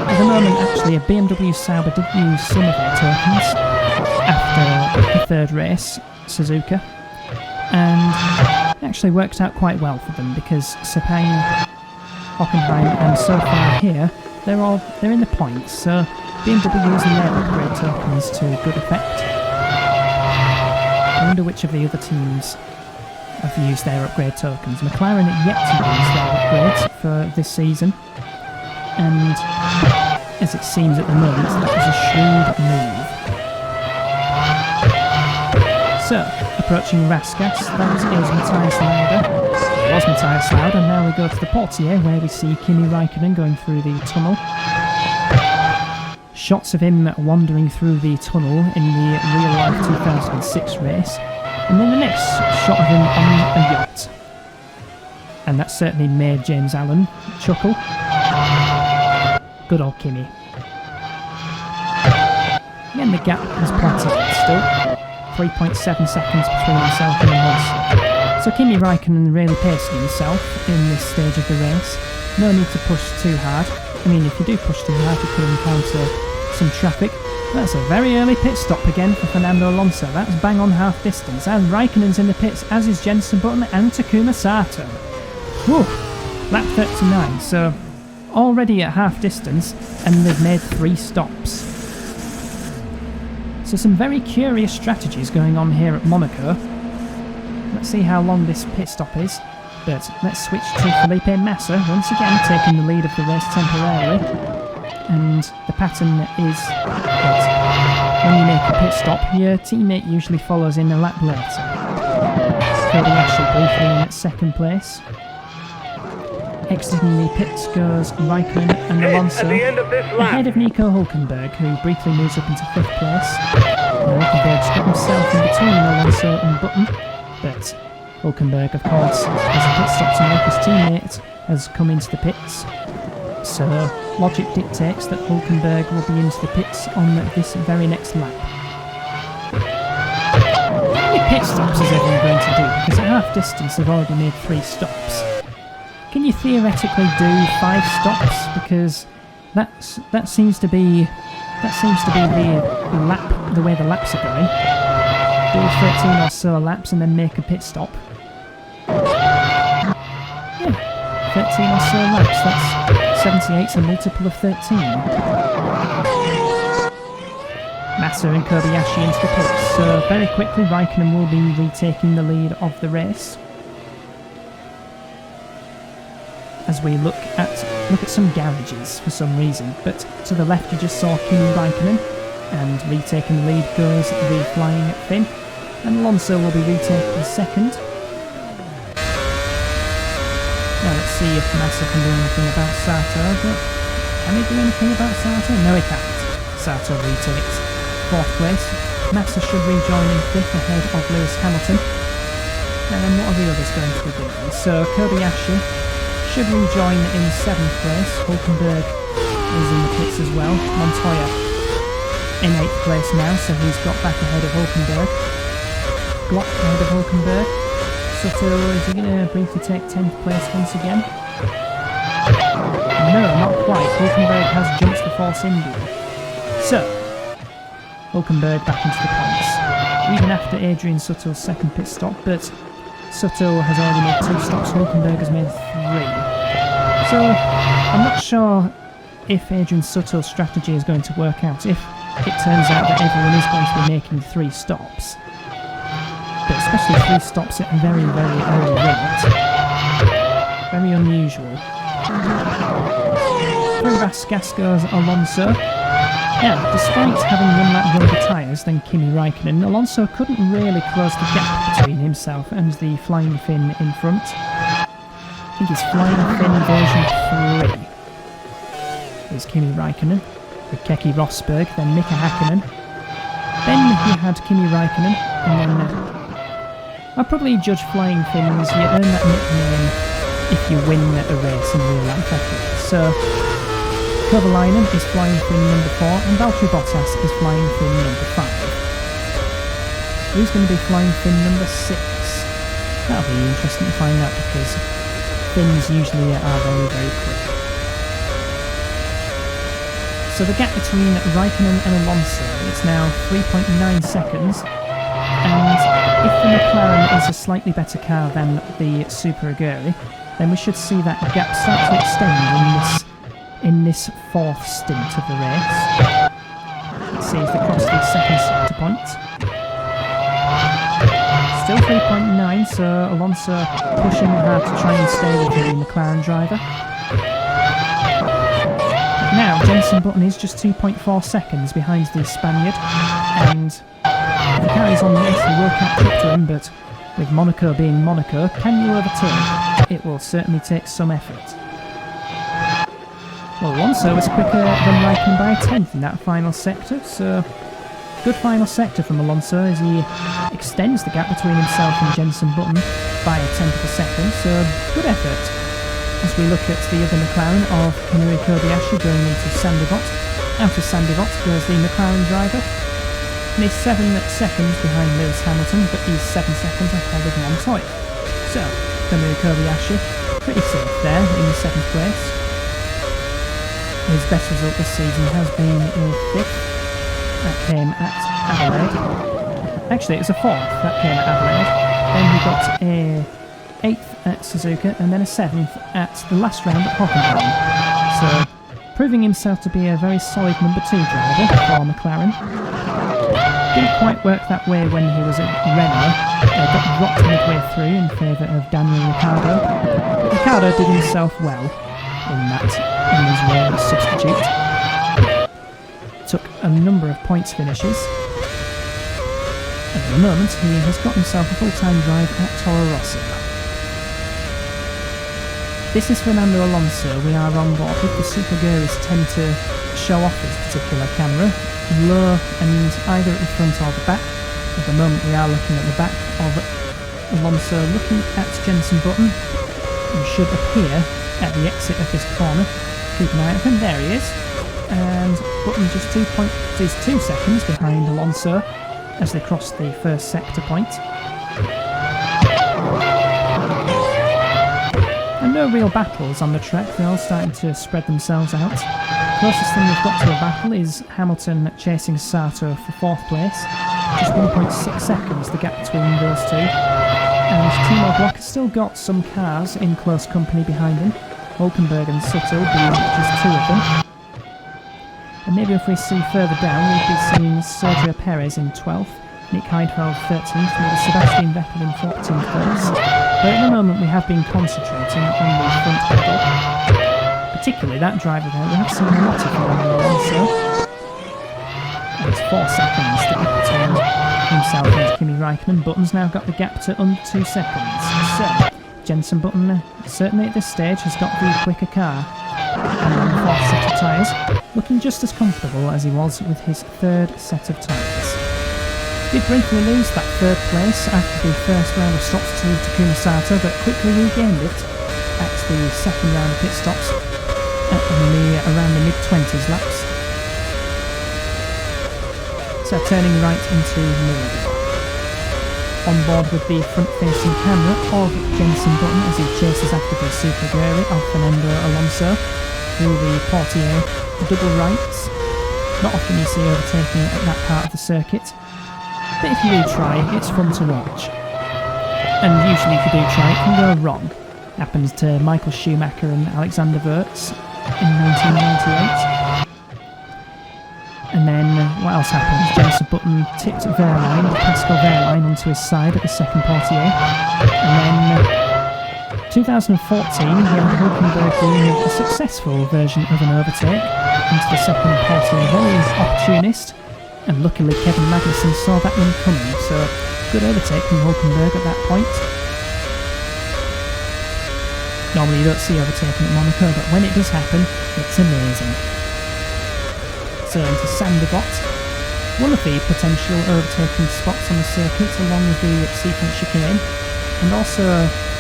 At the moment, actually, a BMW Sauber did use some of their tokens after the third race, Suzuka, and it actually worked out quite well for them because Sepang, Hockenheim and so far here, they're in the points, so BMW using their upgrade tokens to good effect. I wonder which of the other teams have used their upgrade tokens. McLaren are yet to use their upgrades for this season, and as it seems at the moment, that was a shrewd move. So, approaching Raskas, that is Matthias Lauda. It was Matthias Lauda, and now we go to the Portier, where we see Kimi Raikkonen going through the tunnel. Shots of him wandering through the tunnel in the real-life 2006 race, and then the next shot of him on a yacht. And that certainly made James Allen chuckle. Good old Kimi. Again, the gap is plateaued still. 3.7 seconds between himself and the Monster. So Kimi Raikkonen really pacing himself in this stage of the race. No need to push too hard. I mean, if you do push too hard, you could encounter some traffic. That's a very early pit stop again for Fernando Alonso. That's bang on half distance. And Raikkonen's in the pits, as is Jenson Button and Takuma Sato. Whew, lap 39. So already at half distance, and they've made 3 stops. So some very curious strategies going on here at Monaco. Let's see how long this pit stop is. But let's switch to Felipe Massa, once again taking the lead of the race temporarily. And the pattern is that when you make a pit stop, your teammate usually follows in a lap later. Kobayashi briefly in at second place. Exiting the pits goes Raikkonen and Alonso, ahead of Nico Hülkenberg, who briefly moves up into 5th place. Hülkenberg's got himself in between Alonso and Button, but Hülkenberg, of course, has a pit stop to make. His teammate has come into the pits, so logic dictates that Hülkenberg will be into the pits on this very next lap. How many pit stops is everyone going to do? Because at half distance they've already made 3 stops. Can you theoretically do 5 stops? Because that seems to be the way the laps are going. Do 13 or so laps and then make a pit stop. Yeah, 13 or so laps. That's 78's a multiple of 13. Massa and Kobayashi into the pits. So very quickly Raikkonen will be retaking the lead of the race. as we look at some garages for some reason. But to the left you just saw Kimi Raikkonen, and retaking the lead goes the flying Finn, and Alonso will be retaking second. Now let's see if Massa can do anything about Sato, but can he do anything about Sato? No, he can't. Sato retakes 4th place. Massa should rejoin in 5th ahead of Lewis Hamilton. And then what are the others going to be doing? So Kobayashi should rejoin in 7th place. Hulkenberg is in the pits as well. Montoya in 8th place now, so he's got back ahead of Hulkenberg. Glock ahead of Hulkenberg. Soto, is he going to briefly take 10th place once again? No, not quite. Hulkenberg has jumped the Force India. So, Hulkenberg back into the points. Even after Adrian Sutto's second pit stop, but Sutto has already made 2 stops, Hulkenberg has made 3. So, I'm not sure if Adrian Sutto's strategy is going to work out, if it turns out that everyone is going to be making 3 stops. But especially 3 stops at a very, very early rate. Very unusual. Through Gas goes Alonso. Yeah, despite having 1 lap younger tyres than Kimi Raikkonen, Alonso couldn't really close the gap between himself and the Flying Finn in front. I think it's Flying Finn version 3. Here's Kimi Raikkonen, with Keke Rosberg, then Mika Hakkinen. Then you had Kimi Raikkonen, and then I'd probably judge Flying Finn as you earn that nickname if you win a race in real life, I think. So, Kovalainen is Flying Finn number 4, and Valtteri Bottas is Flying Finn number 5. Who's going to be Flying Finn number 6? That'll be interesting to find out, because Finns usually are very, very quick. So the gap between Raikkonen and Alonso is now 3.9 seconds, and if the McLaren is a slightly better car than the Super Aguri, then we should see that gap start to extend in this 4th stint of the race. Let's see if they cross the second sector point. Still 3.9, so Alonso pushing hard to try and stay with the McLaren driver. Now Jenson Button is just 2.4 seconds behind the Spaniard, and if he carries on this, he will catch up to him, but with Monaco being Monaco, can you overtake? It will certainly take some effort. Well, Alonso was quicker than Raikkonen by a 10th in that final sector, so good final sector from Alonso as he extends the gap between himself and Jenson Button by a 10th of a second, so good effort. As we look at the other McLaren of Kamui Kobayashi going into Sandivot. Out of Sandivot goes the McLaren driver. And he's 7 seconds behind Lewis Hamilton, but he's 7 seconds ahead of Montoya. So, Kamui Kobayashi, pretty safe there in 7th place. His best result this season has been a 5th. That came at Adelaide. Actually, it was a 4th that came at Adelaide. Then he got a 8th at Suzuka, and then a 7th at the last round at Hockenheim. So, proving himself to be a very solid number 2 driver for McLaren. Didn't quite work that way when he was at Renault. Got dropped midway through in favour of Daniel Ricciardo. But Ricciardo did himself well in his role as substitute. Took a number of points finishes. And at the moment, he has got himself a full-time drive at Toro Rosso. This is Fernando Alonso. We are on board with the Super Guris tend to show off this particular camera, low and either at the front or the back. At the moment we are looking at the back of Alonso, looking at Jenson Button, who should appear at the exit of this corner. Keep an eye out for him, there he is. And Button just 2 seconds behind Alonso as they cross the first sector point. And no real battles on the track, they're all starting to spread themselves out. Closest thing we've got to a battle is Hamilton chasing Sato for 4th place. Just 1.6 seconds the gap between those two. And Timo Glock has still got some cars in close company behind him. Hulkenberg and Sutto being just 2 of them. And maybe if we see further down, we'll be seeing Sergio Perez in 12th, Nick Heidfeld 13th, maybe Sebastian Vettel in 14th place. but at the moment we have been concentrating on the front pedal. Particularly that driver there, we have seen a lot of Fernando Alonso. And it's 4 seconds the gap between himself and Kimi Raikkonen. Button's now got the gap to under 2 seconds. So, Jenson Button, certainly at this stage, has got the quicker car. And on the 4th set of tyres, looking just as comfortable as he was with his 3rd set of tyres. Did briefly lose that 3rd place after the first round of stops to Takuma Sato, but quickly regained it at the 2nd round of pit stops around the mid-20s laps. So turning right into Monaco. On board with the front-facing camera of Jenson Button as he chases after the Super Aguri of Fernando Alonso through the Portier double rights. Not often you see overtaking at that part of the circuit, but if you do try, it's fun to watch. And usually if you do try, it can go wrong. Happens to Michael Schumacher and Alexander Wurz in 1998. And then what else happens? Jenson Button tipped Wehrlein, Pascal Wehrlein, onto his side at the 2nd Portier. And then 2014, he had Hulkenberg doing a successful version of an overtake into the 2nd Portier, very opportunist. And luckily Kevin Magnussen saw that one coming, so good overtake from Hulkenberg at that point. Normally you don't see overtaking at Monaco, but when it does happen, it's amazing. So into Sandergot, one of the potential overtaking spots on the circuit, along with the sequence chicane, and also,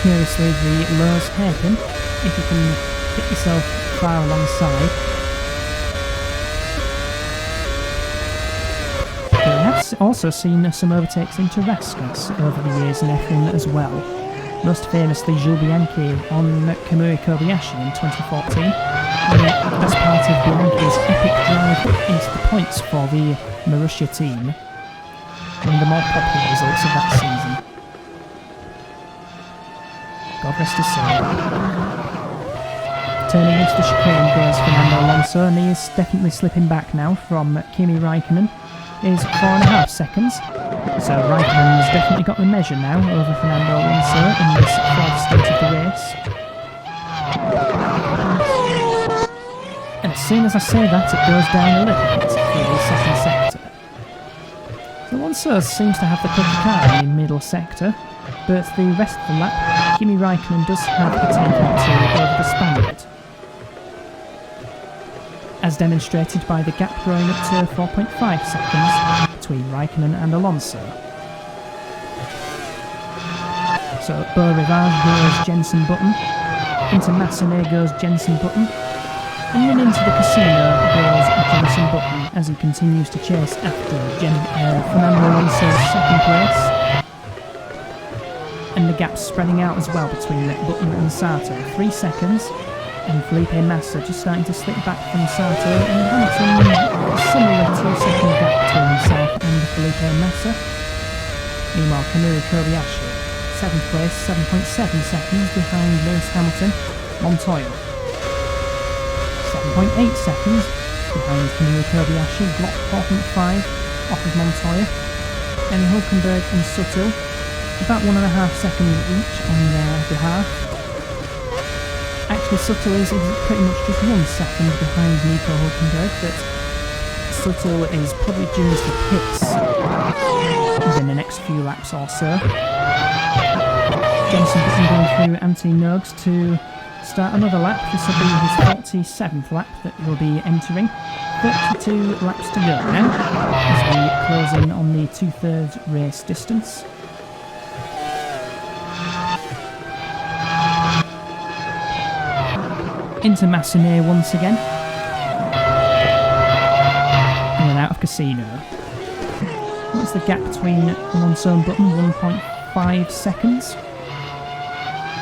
curiously, the Lowe's hairpin, if you can get yourself far alongside. We have also seen some overtakes into Raskas over the years in F1 as well. Most famously Jules Bianchi on Kamui Kobayashi in 2014, as part of Bianchi's epic drive into the points for the Marussia team, one of the more popular results of that season. God rest his soul. Turning into the chicane goes Fernando Alonso, and he is definitely slipping back now from Kimi Raikkonen. Is 4.5 seconds. So Raikkonen has definitely got the measure now over Fernando Alonso in this 4th stint of the race. And as soon as I say that, it goes down a little bit through the 2nd sector. So Alonso seems to have the quicker car in the middle sector, but the rest of the lap, Kimi Raikkonen does have the takeout to over the Spaniard, as demonstrated by the gap growing up to 4.5 seconds between Raikkonen and Alonso. So Beau Rivage goes Jenson Button, into Massenet goes Jenson Button, and then into the casino goes Jenson Button as he continues to chase after Fernando Alonso's 2nd place. And the gap's spreading out as well between Button and Sato, 3 seconds. And Felipe Massa just starting to slip back from Sato, and Hamilton a similar 2-second gap between himself and Felipe Massa. Meanwhile, Kamui Kobayashi, 7th place, 7.7 seconds behind Lewis Hamilton. Montoya, 7.8 seconds behind Kamui Kobayashi, block 4.5 off of Montoya. And Hulkenberg and Suttle, about 1.5 seconds each on their behalf. Actually, Suttle is pretty much just 1 second behind Nico Hulkenberg, but Suttle is probably due into the pits within the next few laps or so. Jenson Button going through Anthony Nogues to start another lap. This will be his 47th lap that he'll be entering. 32 laps to go now, as we close in on the 2/3 race distance. Into Massenet once again. And then out of Casino. What's the gap between Alonso and Button? 1.5 seconds.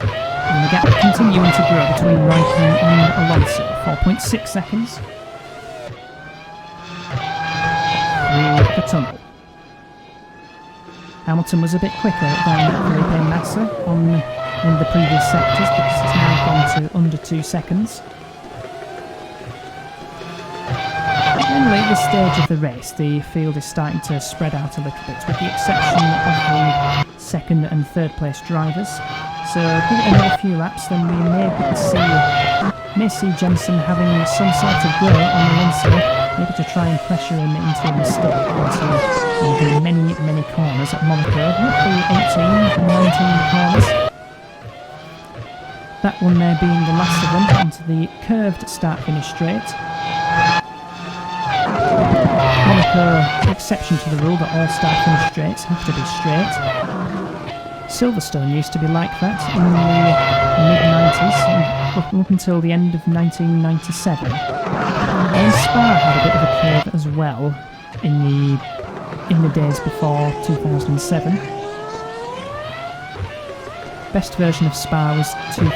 And the gap continuing to grow between Raikkonen and Alonso. 4.6 seconds. Through the tunnel. Hamilton was a bit quicker than Felipe Massa on one of the previous sectors, because it's now gone to under 2 seconds. Generally at this stage of the race, the field is starting to spread out a little bit, with the exception of the 2nd and 3rd place drivers. So give it another few laps, then we may see Jensen having some sort of go on Alonso, maybe to try and pressure him into a mistake into the many corners at Monaco, roughly 18 and 19 corners. That one there being the last of them, onto the curved start-finish straight. Monaco, exception to the rule that all start-finish straights have to be straight. Silverstone used to be like that in the mid-90s, up until the end of 1997. And Spa had a bit of a curve as well in the days before 2007. Best version of Spa was 2000.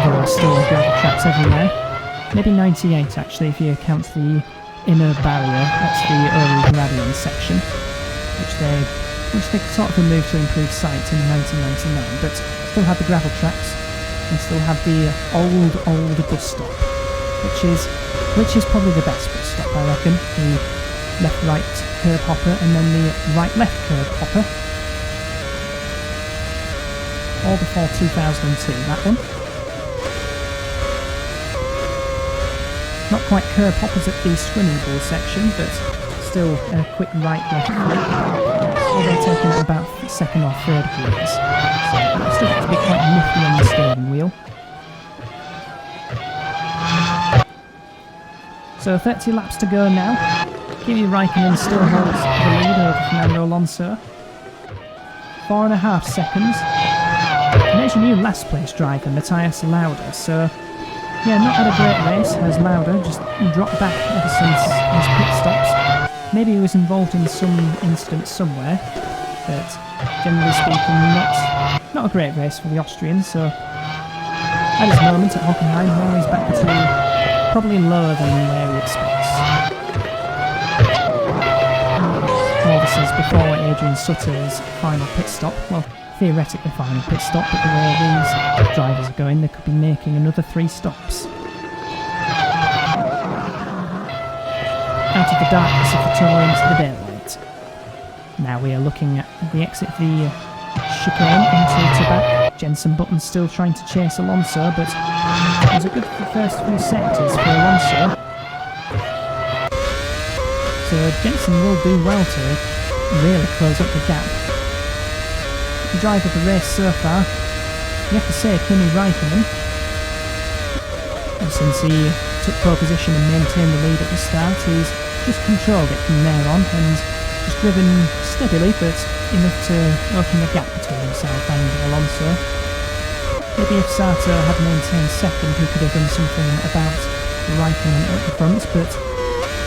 There were still gravel tracks everywhere. Maybe 98 actually, if you count the inner barrier. That's the early gradient section, which they sort of removed to improve sight in 1999, but still had the gravel tracks and still had the old bus stop, which is probably the best bus stop, I reckon. The left-right curb hopper and then the right-left curb hopper. All before 2002, that one. Not quite curb hoppers at the swimming pool section, but still a quick right-left flip. Although taking it about second or third gears. So still got to be quite nifty on the steering wheel. So 30 laps to go now. Kimi Raikkonen still holds the lead over Fernando Alonso. 4.5 seconds. And there's your new last place driver, Matthias Lauda. So yeah, not had a great race as Lauda, just dropped back ever since his pit stops. Maybe he was involved in some incident somewhere, but generally speaking, not a great race for the Austrian. So at his moment at Hockenheim, now he's back to probably lower than where he expects. All this is before Adrian Sutter's final pit stop. Well, theoretically final pit stop, but the way these drivers are going, they could be making another 3 stops. Out of the darkness of the tunnel into the daylight. Now we are looking at the exit of the chicane into Tibet. Jenson Button still trying to chase Alonso, but it was a good first few sectors for Alonso. So Jenson will do well to really close up the gap. The driver of the race so far, you have to say Kimi Raikkonen. And since he took pole position and maintained the lead at the start, he's just controlled it from there on and just driven steadily, but enough to open the gap between himself and Alonso. Maybe if Sato had maintained second, he could have done something about Raikkonen at the front, but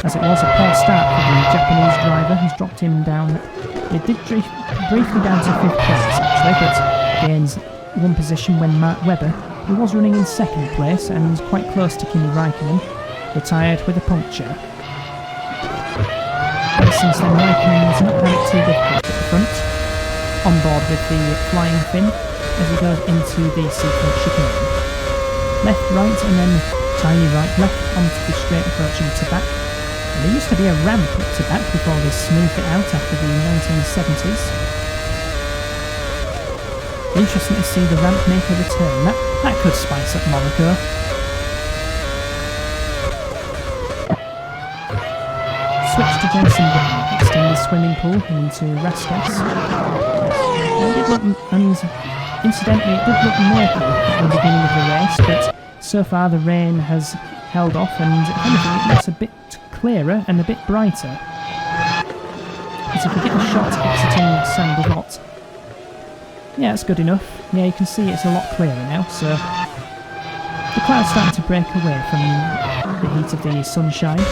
as it was a poor start for the Japanese driver, he's dropped him down. It did briefly down to 5th place actually, but gains 1 position when Mark Webber, who was running in 2nd place and quite close to Kimi Raikkonen, retired with a puncture. Ever since then, Raikkonen has not had it too difficult at the front, on board with the flying fin as he goes into the sequence chicane. Left, right, and then tiny right, left onto the straight approaching to back. And there used to be a ramp up to back before they smoothed it out after the 1970s. Interesting to see the ramp make a return. That could spice up Monaco. Switch to Jenson Button, extend the swimming pool into Raskas. Incidentally, it did look murky at the beginning of the race, but so far the rain has held off, and if anything, it looks a bit clearer and a bit brighter. As if we get a shot exiting Sandlot. Yeah, it's good enough. Yeah, you can see it's a lot clearer now, so the clouds starting to break away from the heat of the sunshine.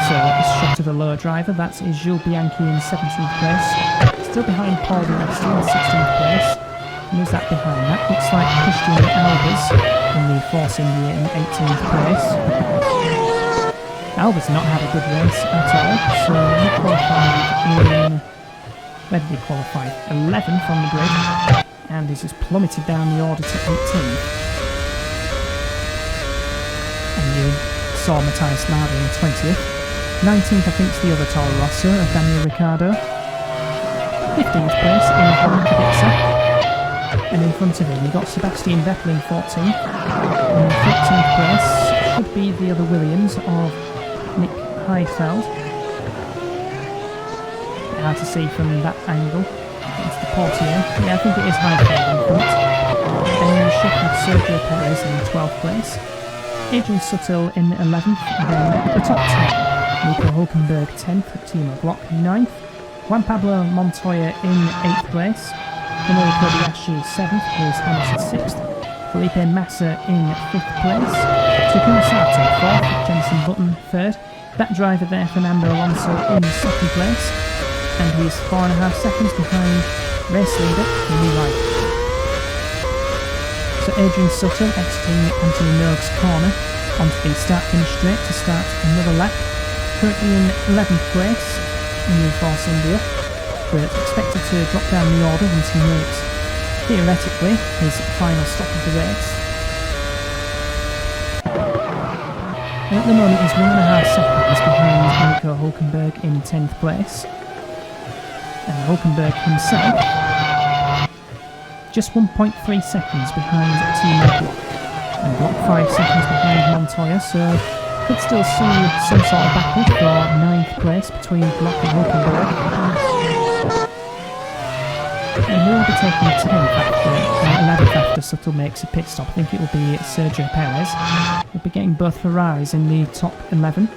So a shot of the lower driver, that is Jules Bianchi in 17th place. Still behind Paul Di Resti in 16th place. And who's that behind that? Looks like Christian Albers in the Force India in 18th place. Albers not had a good race at all, so he qualified in... Where did he qualify? 11th on the grid, and he's just plummeted down the order to 18th. And you saw Matthias Lauda in 20th. 19th, I think, is the other Toro Rosso of Daniel Ricciardo. 15th place in Kubica. And in front of him, you've got Sebastian Vettel in 14th. And 13th place should be the other Williams of Nick Heidfeld. Hard to see from that angle. It's the Portier. Yeah, I think it is Heidfeld in front. Then you should have Sergio Perez in 12th place. Adrian Suttle in 11th. Then the top 10. Nico Hulkenberg 10th. Timo Glock 9th. Juan Pablo Montoya in 8th place. Danilo Kobayashi 7th, Lewis Hamilton 6th, Felipe Massa in 5th place, Takuma Sato 4th, Jenson Button 3rd, that driver there, Fernando Alonso in 2nd place, and he's 4.5 seconds behind race leader Kimi Raikkonen. So Adrian Sutton exiting Anthony Nogue's corner onto the start-finish straight to start another lap, currently in 11th place in New Force India, but expected to drop down the order once he makes, theoretically, his final stop of the race. And at the moment he's 1.5 seconds behind Nico Hulkenberg in 10th place. And Hulkenberg himself just 1.3 seconds behind Timo Glock. And Glock 5 seconds behind Montoya, so could still see some sort of battle for 9th place between Glock and Hulkenberg. And who will be taking 10th after, 11th after Suttle makes a pit stop? I think it will be Sergio Perez. We'll be getting both Ferraris in the top 11.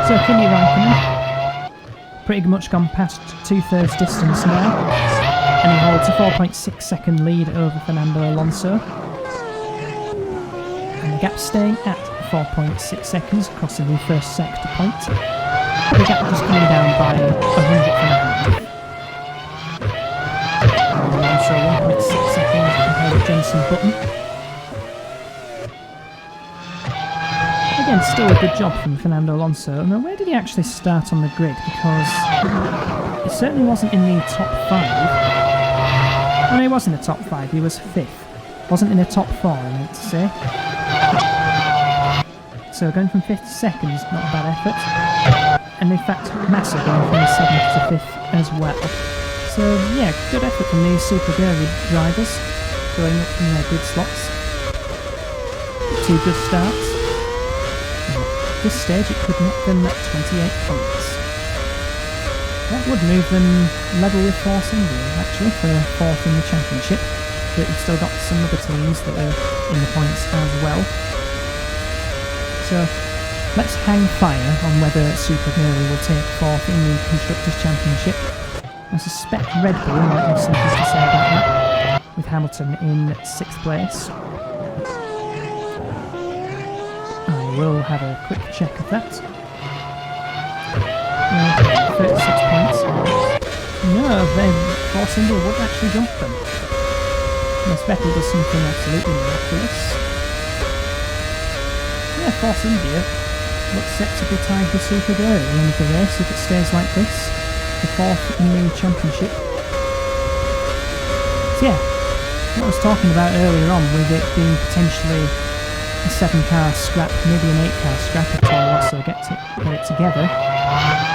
So Kimi Raikkonen, pretty much gone past 2/3 distance now, and he holds a 4.6 second lead over Fernando Alonso. And the gap staying at 4.6 seconds, crossing the first sector point. The gap just coming down by 100th. And Alonso 1.6 seconds ahead of Jenson Button. Again, still a good job from Fernando Alonso. Now, where did he actually start on the grid? Because he certainly wasn't in the top 5. Oh, no, he was in the top 5, he was 5th. Wasn't in the top 4, I meant to say. So going from 5th to 2nd is not a bad effort. And in fact, Massa going from 7th to 5th as well. So yeah, good effort from these Super Gurry drivers, going up in their good slots. 2 good starts. At this stage it could knock them at 28 points. That would move them level with Force India actually for 4th in the championship. But you've still got some other teams that are in the points as well. So let's hang fire on whether Super Gurry will take 4th in the Constructors' Championship. I suspect Red Bull might have something to say about that, with Hamilton in 6th place. I will have a quick check of that. 36 points. No, then Force India would actually jump them. Unless Vettel does something absolutely miraculous. Yeah, Force India looks set to be tied with Super Gurry at the end of the race if it stays like this. The 4th in the championship. So yeah, what I was talking about earlier on with it being potentially a 7-car scrap, maybe an 8-car scrap if Toro Rosso get it together.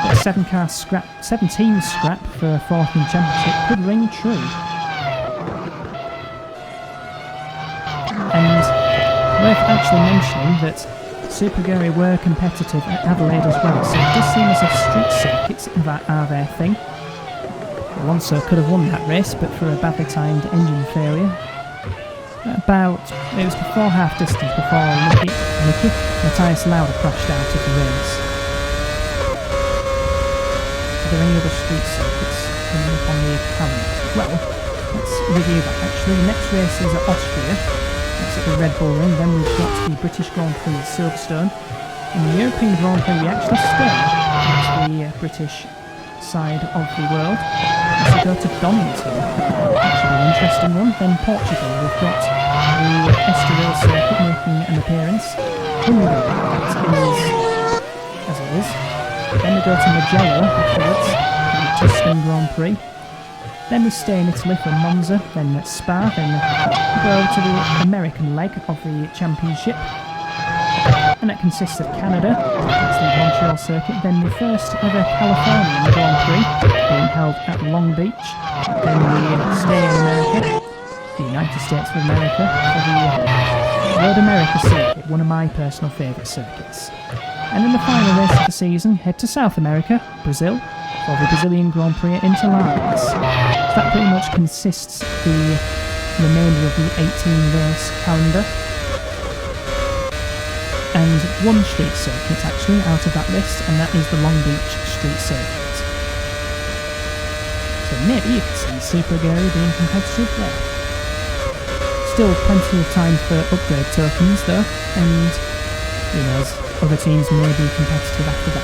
But a 7-car scrap, 7-team scrap for 4th in the championship could ring true. And worth actually mentioning that Super Gurry were competitive at Adelaide as well, so it does seem as if street circuits are their thing. Alonso could have won that race, but for a badly timed engine failure. It was before half distance before Niki Matthias Lauda crashed out of the race. Are there any other street circuits coming up on the calendar? Well, let's review that actually. The next race is at Austria. That's at the Red Bull Ring. Then we've got the British Grand Prix at Silverstone. In the European Grand Prix we actually stay at the British side of the world. As we go to Donington, actually an interesting one. Then Portugal, we've got the Estoril circuit making an appearance. Hungary, that is as it is. Then we go to Mugello afterwards, the Tuscan Grand Prix. Then we stay in Italy for Monza, then Spa, then we go to the American leg of the championship. and that consists of Canada, that's the Montreal circuit, then the first ever Californian Grand Prix being held at Long Beach, then we stay in America, the United States of America, for the Road America circuit, one of my personal favourite circuits. And in the final race of the season, head to South America, Brazil, for the Brazilian Grand Prix at Interlagos. So that pretty much consists the remainder of the 18-race calendar. And one street circuit actually out of that list, and that is the Long Beach Street Circuit. So maybe you could see Super Gary being competitive there. Still plenty of time for upgrade tokens though, and who knows, other teams may be competitive after that.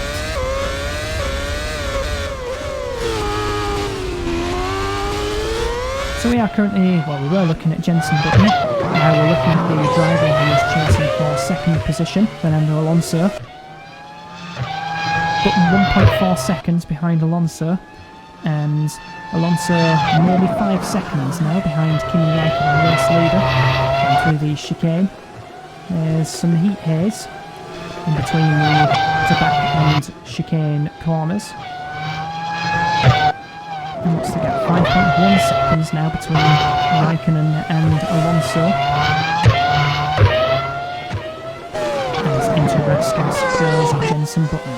So we are currently, we were looking at Jenson Button, now we're looking at the driver who is chasing for second position, Fernando Alonso. Button 1.4 seconds behind Alonso, and Alonso nearly 5 seconds now behind Kimi Räikkönen, race leader, and through the chicane. There's some heat haze in between the back and chicane corners. And what's the gap? 5.1 seconds now between Räikkönen and Alonso. As into Raskas goes Jenson Button.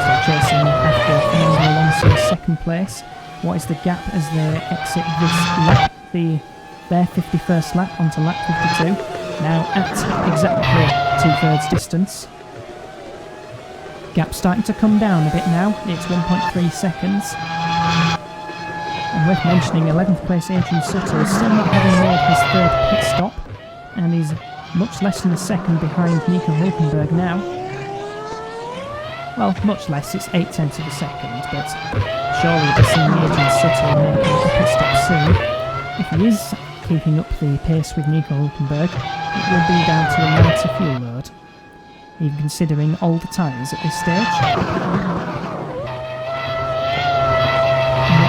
So chasing after Fernando Alonso's second place. What is the gap as they exit this lap? Their 51st lap onto lap 52. Now at exactly 2/3 distance. Gap starting to come down a bit now. It's 1.3 seconds. And worth mentioning, 11th place Adrian Sutter is still not having made his third pit stop, and he's much less than a second behind Nico Hülkenberg now. Well, much less, it's 0.8 of a second, but surely we'll see Adrian Sutter making a pit stop soon. If he is keeping up the pace with Nico Hülkenberg, it will be down to a lighter fuel load, even considering older tyres at this stage.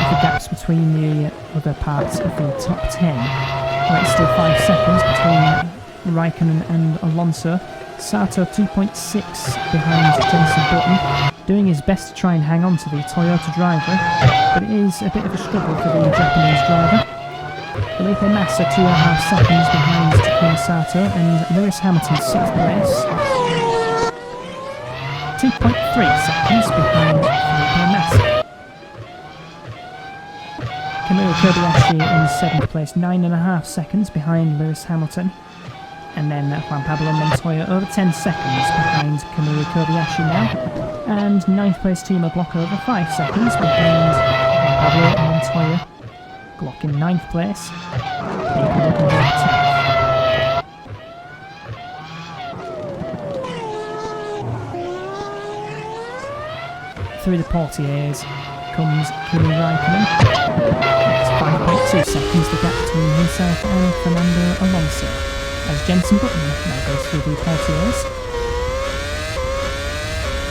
The gaps between the other parts of the top 10. Well, it's still 5 seconds between Räikkönen and Alonso. Sato 2.6 behind Jenson Button, doing his best to try and hang on to the Toyota driver, but it is a bit of a struggle for the Japanese driver. Felipe Massa 2.5 seconds behind Takuma Sato, and Lewis Hamilton 6th place. 2.3 seconds behind Felipe Massa. Kamui Kobayashi in 7th place, 9.5 seconds behind Lewis Hamilton. And then Juan Pablo Montoya over 10 seconds behind Kamui Kobayashi now. And 9th place Timo Glock over 5 seconds behind Juan Pablo Montoya. Glock in 9th place. Through the portières comes Kimi Räikkönen. It's 5.2 seconds the gap between himself and Fernando Alonso, as Jenson Button now goes through the portières.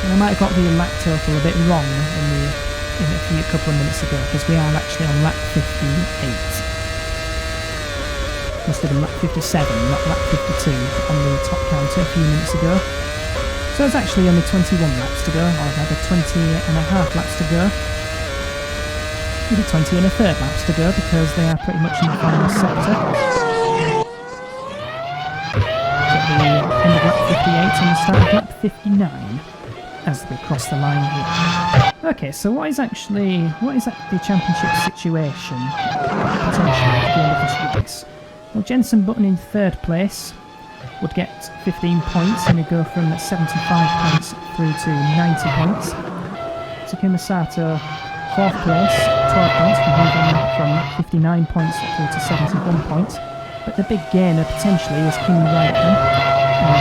And I might have got the lap total a bit wrong in a couple of minutes ago, because we are actually on lap 58. Must have been lap 57, not lap 52 on the top counter a few minutes ago. So it's actually only 21 laps to go, or rather 20.5 laps to go. Maybe 20 and a third laps to go, because they are pretty much in the final sector. At the end of lap 58 and the start of lap 59 as we cross the line here. Okay, so what is the championship situation potentially at the end of this race? Well, Jenson Button in 3rd place would get 15 points and he'd go from 75 points through to 90 points. Takuma Sato 4th place, 12 points, moving from 59 points through to 71 points. But the big gainer potentially is Kimi Räikkönen,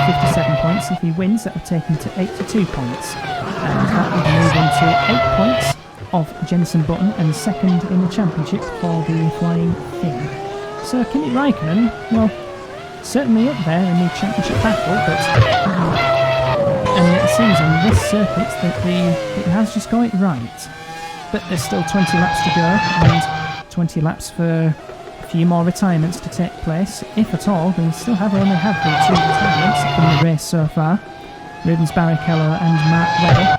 57 points. If he wins, that would take him to 82 points. And that would move into 8 points of Jenson Button and 2nd in the championship for the Flying Finn. So Kimi Räikkönen, well, certainly up there in the championship battle, but and it seems on this circuit that it has just got it right. But there's still 20 laps to go, and 20 laps for a few more retirements to take place, if at all. We still only have the 2 retirements in the race so far. Rubens Barrichello and Mark Webber.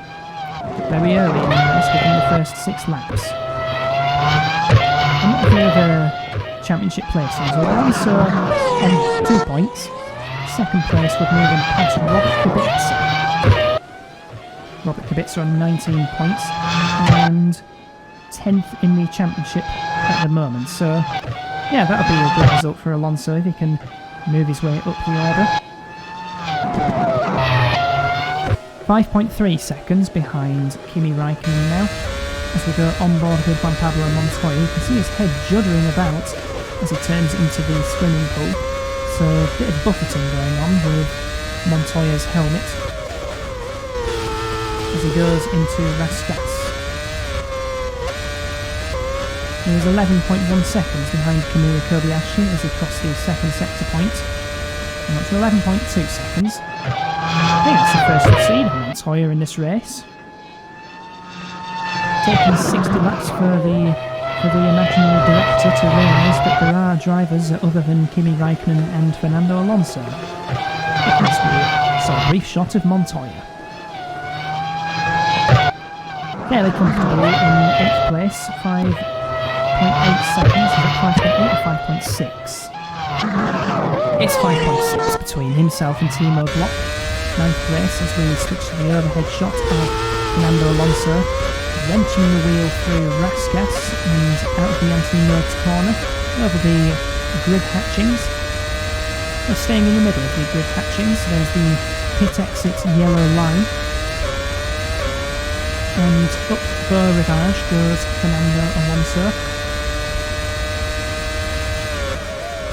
Very early in the race within the first 6 laps. And the other championship places, Alonso on 2 points. Second place would move in past Robert Kubica. Robert Kubica on 19 points and 10th in the championship at the moment. So yeah, that would be a good result for Alonso if he can move his way up the order. 5.3 seconds behind Kimi Raikkonen now. As we go on board with Juan Pablo Montoya, you can see his head juddering about as he turns into the swimming pool. So a bit of buffeting going on with Montoya's helmet as he goes into Raskas. He was 11.1 seconds behind Kamui Kobayashi as he crossed the second sector point. And up to 11.2 seconds. I think that's the first we've seen of Montoya in this race. Taking 60 laps for the imaginary director to realise that there are drivers other than Kimi Raikkonen and Fernando Alonso. That's a brief shot of Montoya. Fairly comfortably in 8th place, 5.8 seconds, is it 5.8 or 5.6? It's 5.6 between himself and Timo Glock. 9th place as we switch to the overhead shot of Fernando Alonso, wrenching the wheel through Raskas and out of the anti-nose corner, over the grid hatchings. We're staying in the middle of the grid hatchings, there's the pit exit yellow line. And up Beau Rivage goes Fernando Alonso.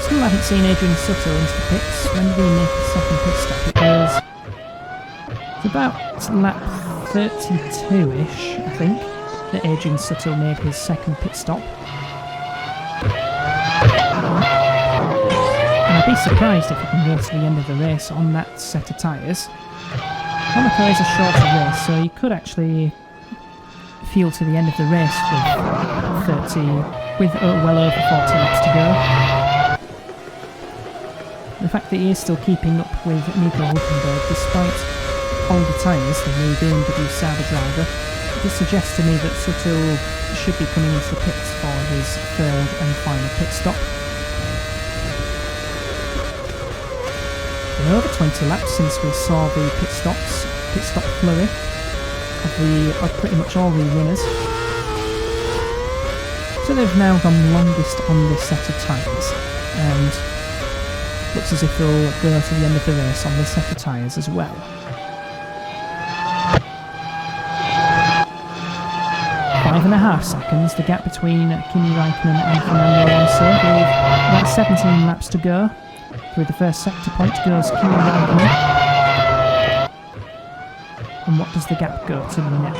Still haven't seen Adrian Sutter into the pits. When did he make his second pit stop? It's about lap 32-ish, I think, that Adrian Sutter made his second pit stop. And I'd be surprised if he can go to the end of the race on that set of tyres. Monaco is a shorter race, so you could actually feel to the end of the race with well over 40 laps to go. The fact that he is still keeping up with Nico Hulkenberg despite older tyres, the new BMW Sauber driver, this suggests to me that Sutil should be coming into the pits for his third and final pit stop. Been over 20 laps since we saw the pit stop flurry of pretty much all the winners. So they've now gone longest on this set of tyres, and looks as if they'll go to the end of the race on this set of tyres as well. 5.5 seconds, the gap between Kimi Raikkonen and Fernando Alonso, with about 17 laps to go. Through the first sector point goes Kimi Raikkonen. And what does the gap go to now?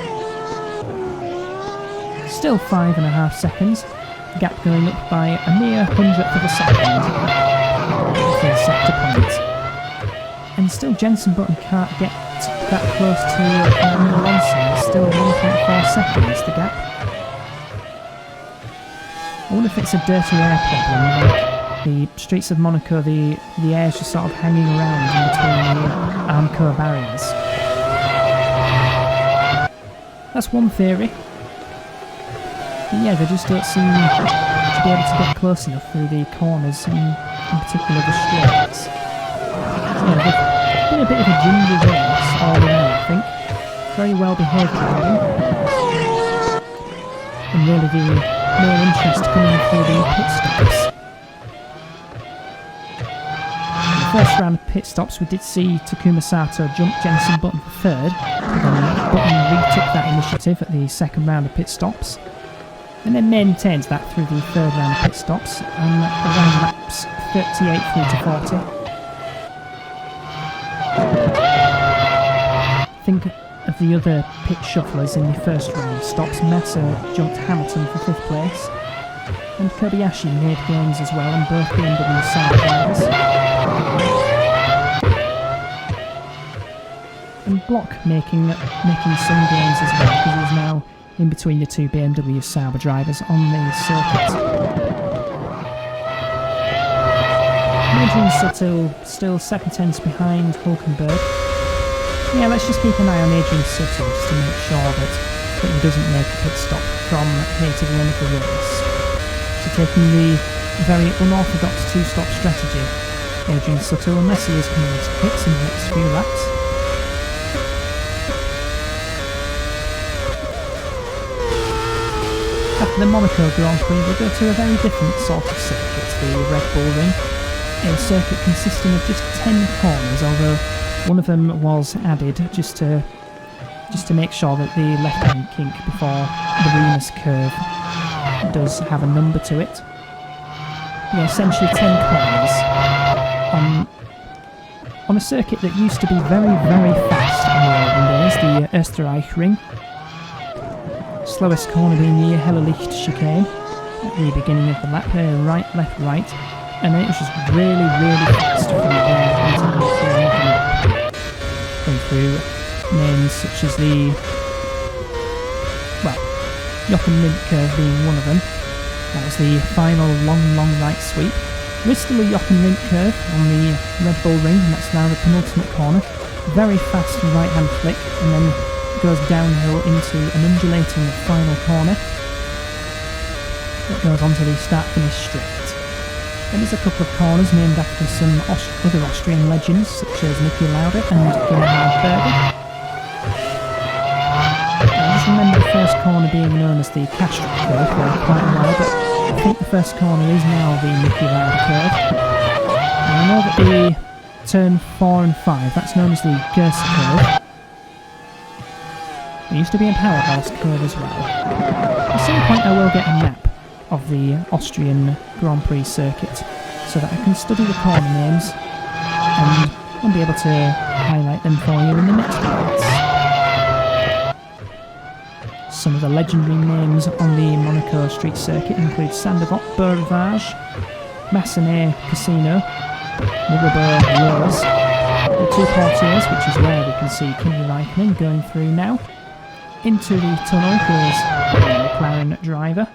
Still 5.5 seconds, the gap going up by a mere 100th of a second. The first sector point. And still Jenson Button can't get that close to Fernando Alonso. It's still 1.4 seconds, the gap. I wonder if it's a dirty air problem, like the streets of Monaco, the air is just sort of hanging around in between the Armco barriers. That's one theory. But yeah, they just don't seem to be able to get close enough through the corners, and in particular the straights. Yeah, they've been a bit of a ginger race all around, I think. Very well behaved driving. And really the main interest coming through the pit stops. In the first round of pit stops we did see Takuma Sato jump Jenson Button for third, but then Button retook that initiative at the second round of pit stops, and then maintained that through the third round of pit stops, and around laps 38 through to 40. Think of the other pit shufflers in the first round of stops. Massa jumped Hamilton for 5th place, and Kobayashi made gains as well on both BMW Sauber drivers. And Block making some gains as well, because he's now in between the two BMW Sauber drivers on the circuit. Adrian Sutil still 2 tenths behind Hulkenberg. Yeah, let's just keep an eye on Adrian Sutil just to make sure that he doesn't make a pit stop from here to the end of the race. So taking the very unorthodox 2-stop strategy, Adrian Sutil, unless he is coming into pits in the next few laps. After the Monaco Grand Prix, we go to a very different sort of circuit, the Red Bull Ring. A circuit consisting of just 10 corners, although one of them was added just to make sure that the left-hand kink before the Remus curve does have a number to it. Yeah, essentially 10 corners on a circuit that used to be very, very fast in the olden days, the Österreich Ring. Slowest corner being the Hellerlicht chicane at the beginning of the lap, right, left, right, and then it was just really, really fast from there into the end of the lap. Going through names such as the, well, Jochen Rindt curve being one of them. That was the final long right sweep. There is still a Jochen Rindt curve on the Red Bull Ring, and that's now the penultimate corner. Very fast right-hand flick, and then goes downhill into an undulating final corner that goes onto the start-finish straight. Then there's a couple of corners named after some other Austrian legends such as Niki Lauda and Gerhard Berger. I just remember the first corner being known as the Castro curve for quite a while, but I think the first corner is now the Niki Lauda curve. And I know that the turn 4 and 5, that's known as the Gersa curve. There used to be a powerhouse curve as well. At some point I will get a map of the Austrian Grand Prix circuit so that I can study the corner names and I'll be able to highlight them for you in the next parts. Some of the legendary names on the Monaco street circuit include Sandervot, Beaurivage, Massenet Casino, Mirabeau Rose, the 2 portiers, which is where we can see Kimi Räikkönen going through now. Into the tunnel goes the McLaren driver.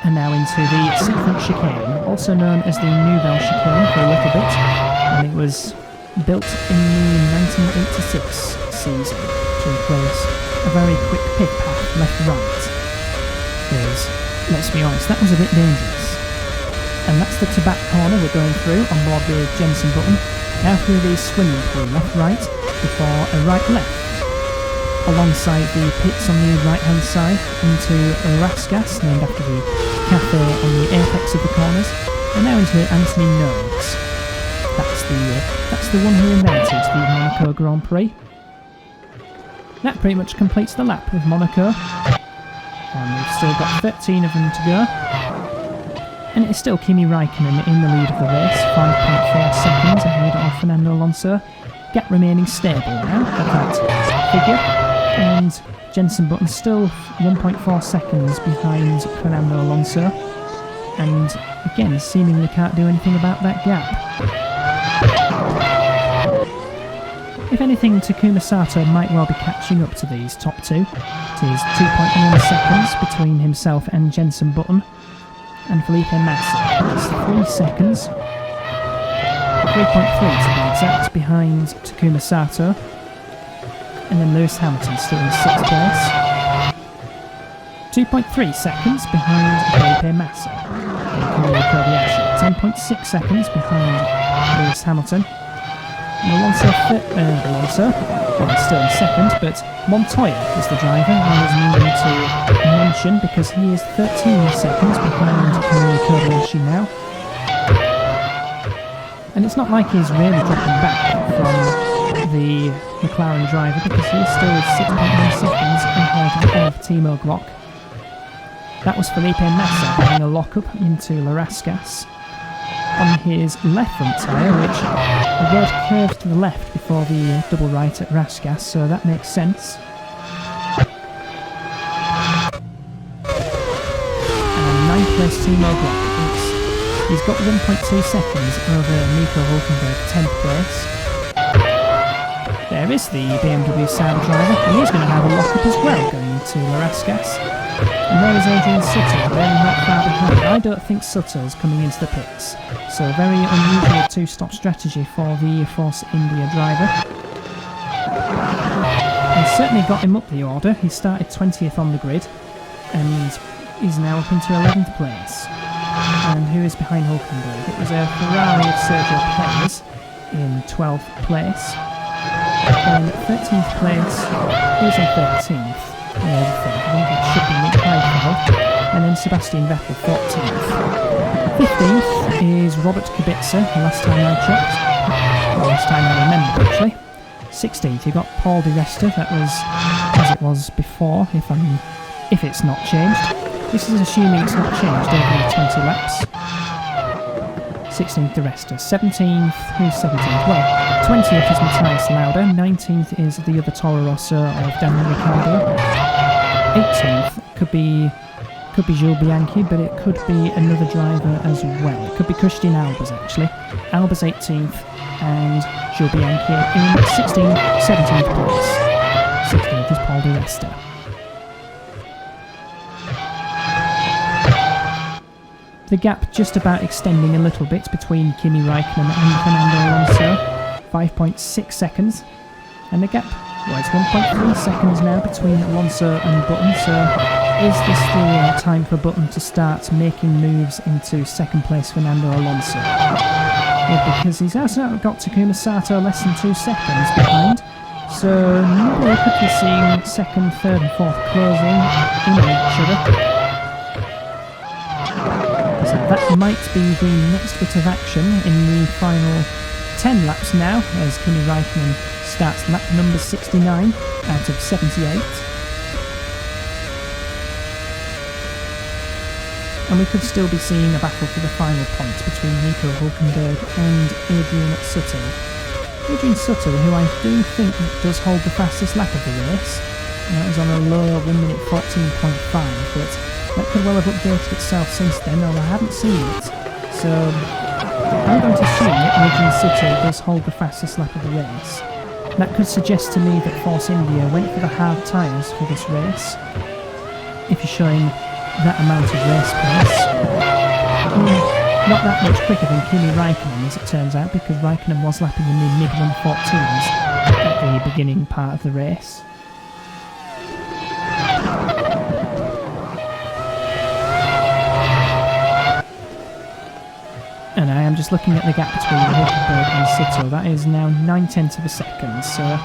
And now into the Seafront chicane, also known as the Nouvelle chicane for a little bit, and it was built in the 1986 season to replace a very quick pit path left-right. Because, let's be honest, that was a bit dangerous. And that's the Tabat corner we're going through on board the Jenson Button, now through the swimming pool left-right before a right-left. Alongside the pits on the right-hand side into Raskas, named after the cafe on the apex of the corners, and now into Anthony Noakes. That's the one who invented the Monaco Grand Prix. That pretty much completes the lap with Monaco, and we've still got 13 of them to go. And it's still Kimi Räikkönen in the lead of the race, 5.4 seconds ahead of Fernando Alonso. Gap remaining stable now at that figure. And Jenson Button still 1.4 seconds behind Fernando Alonso, and again seemingly can't do anything about that gap. If anything, Takuma Sato might well be catching up to these top two. It is 2.1 seconds between himself and Jenson Button, and Felipe Massa is 3 seconds, 3.3 to be exact, behind Takuma Sato. And then Lewis Hamilton still in 6th place. 2.3 seconds behind Felipe Massa and Camilo Kobayashi. 10.6 seconds behind Lewis Hamilton. And Alonso, well, still in 2nd, but Montoya is the driver I was needing to mention because he is 13 seconds behind Camilo Kobayashi now. And it's not like he's really dropping back from the McLaren driver because he is still 6.1 seconds ahead of Timo Glock. That was Felipe Massa having a lock-up into Larascas on his left front tyre, which the road curves to the left before the double right at Rascas, so that makes sense. And 9th place Timo Glock. He's got 1.2 seconds over Nico Hulkenberg, 10th place. There is the BMW Sauber driver, and he's going to have a lock-up as well going to Larascas. And there is Adrian Sutter, really not far behind. I don't think Sutter's coming into the pits, so a very unusual two-stop strategy for the Force India driver. He's certainly got him up the order. He started 20th on the grid, and he's now up into 11th place. And who is behind Hulkenberg? It was a Ferrari of Sergio Perez in 12th place. And 13th place, who's in 13th? I think it should be Nick Heidfeld. And then Sebastian Vettel, 14th. 15th is Robert Kubica, last time I checked. Well, last time I remember, actually. 16th, you got Paul Di Resta, that was as it was before, if it's not changed. This is assuming it's not changed over the 20 laps. 16th Di Resta. 17th, who's 17th? Well, 20th is Matthias Lauda, 19th is the other Toro Rosso of Daniel Ricciardo. 18th could be Jules Bianchi, but it could be another driver as well. It could be Christian Albers, actually. Albers 18th and Jules Bianchi in 16th, 17th place. 16th is Paul Di Resta. The gap just about extending a little bit between Kimi Raikkonen and Fernando Alonso. 5.6 seconds. And the gap, well, it's 1.3 seconds now between Alonso and Button, so is this the time for Button to start making moves into second place Fernando Alonso? Well, because he's also got Takuma Sato less than 2 seconds behind, so maybe we could be seeing second, third and fourth closing in on each other. So that might be the next bit of action in the final 10 laps now, as Kimi Raikkonen starts lap number 69 out of 78. And we could still be seeing a battle for the final point between Nico Hulkenberg and Adrian Sutter. Adrian Sutter, who I do think does hold the fastest lap of the race, and that was on a low 1 minute 14.5, but that could well have updated itself since then, although I haven't seen it. So I'm going to assume that Adrian Sutter does hold the fastest lap of the race. That could suggest to me that Force India went for the hard tyres for this race. If you're showing that amount of race pace. Not that much quicker than Kimi Raikkonen, as it turns out, because Raikkonen was lapping in the mid-114s at the beginning part of the race. And I am just looking at the gap between Hulkenberg and Sutter. That is now 9/10 of a second, so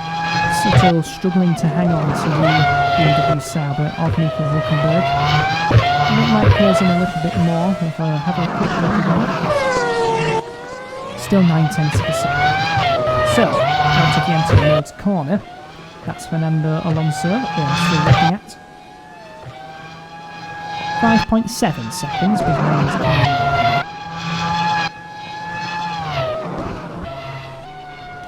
Sutter struggling to hang on to the BMW Sauber of Nico Hulkenberg. It might close in a little bit more if I have a quick look again. Still 9/10 of a second. So, out of the Anthony Roads corner, that's Fernando Alonso that we're still looking at. 5.7 seconds behind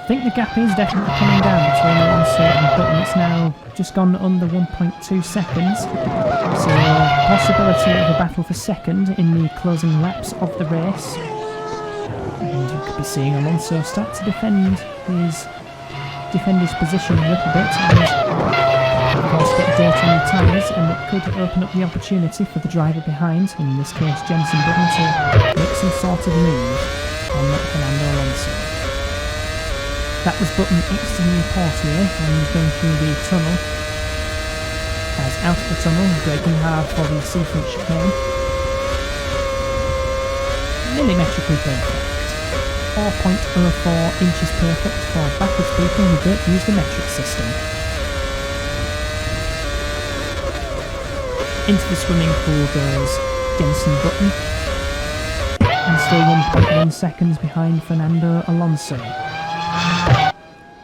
I think the gap is definitely coming down between Alonso and Button. It's now just gone under 1.2 seconds. So possibility of a battle for second in the closing laps of the race. And you could be seeing Alonso start to defend his position a little bit and of course get dirt on the tyres, and it could open up the opportunity for the driver behind, in this case Jenson Button, to make some sort of move on Fernando Alonso. That was Button exiting the portier and going through the tunnel. As out of the tunnel, braking hard for the seafront chicane. Millimetrically perfect. 4.04 inches perfect for backwards people who don't use the metric system. Into the swimming pool goes Jenson Button. And still 1.1 seconds behind Fernando Alonso.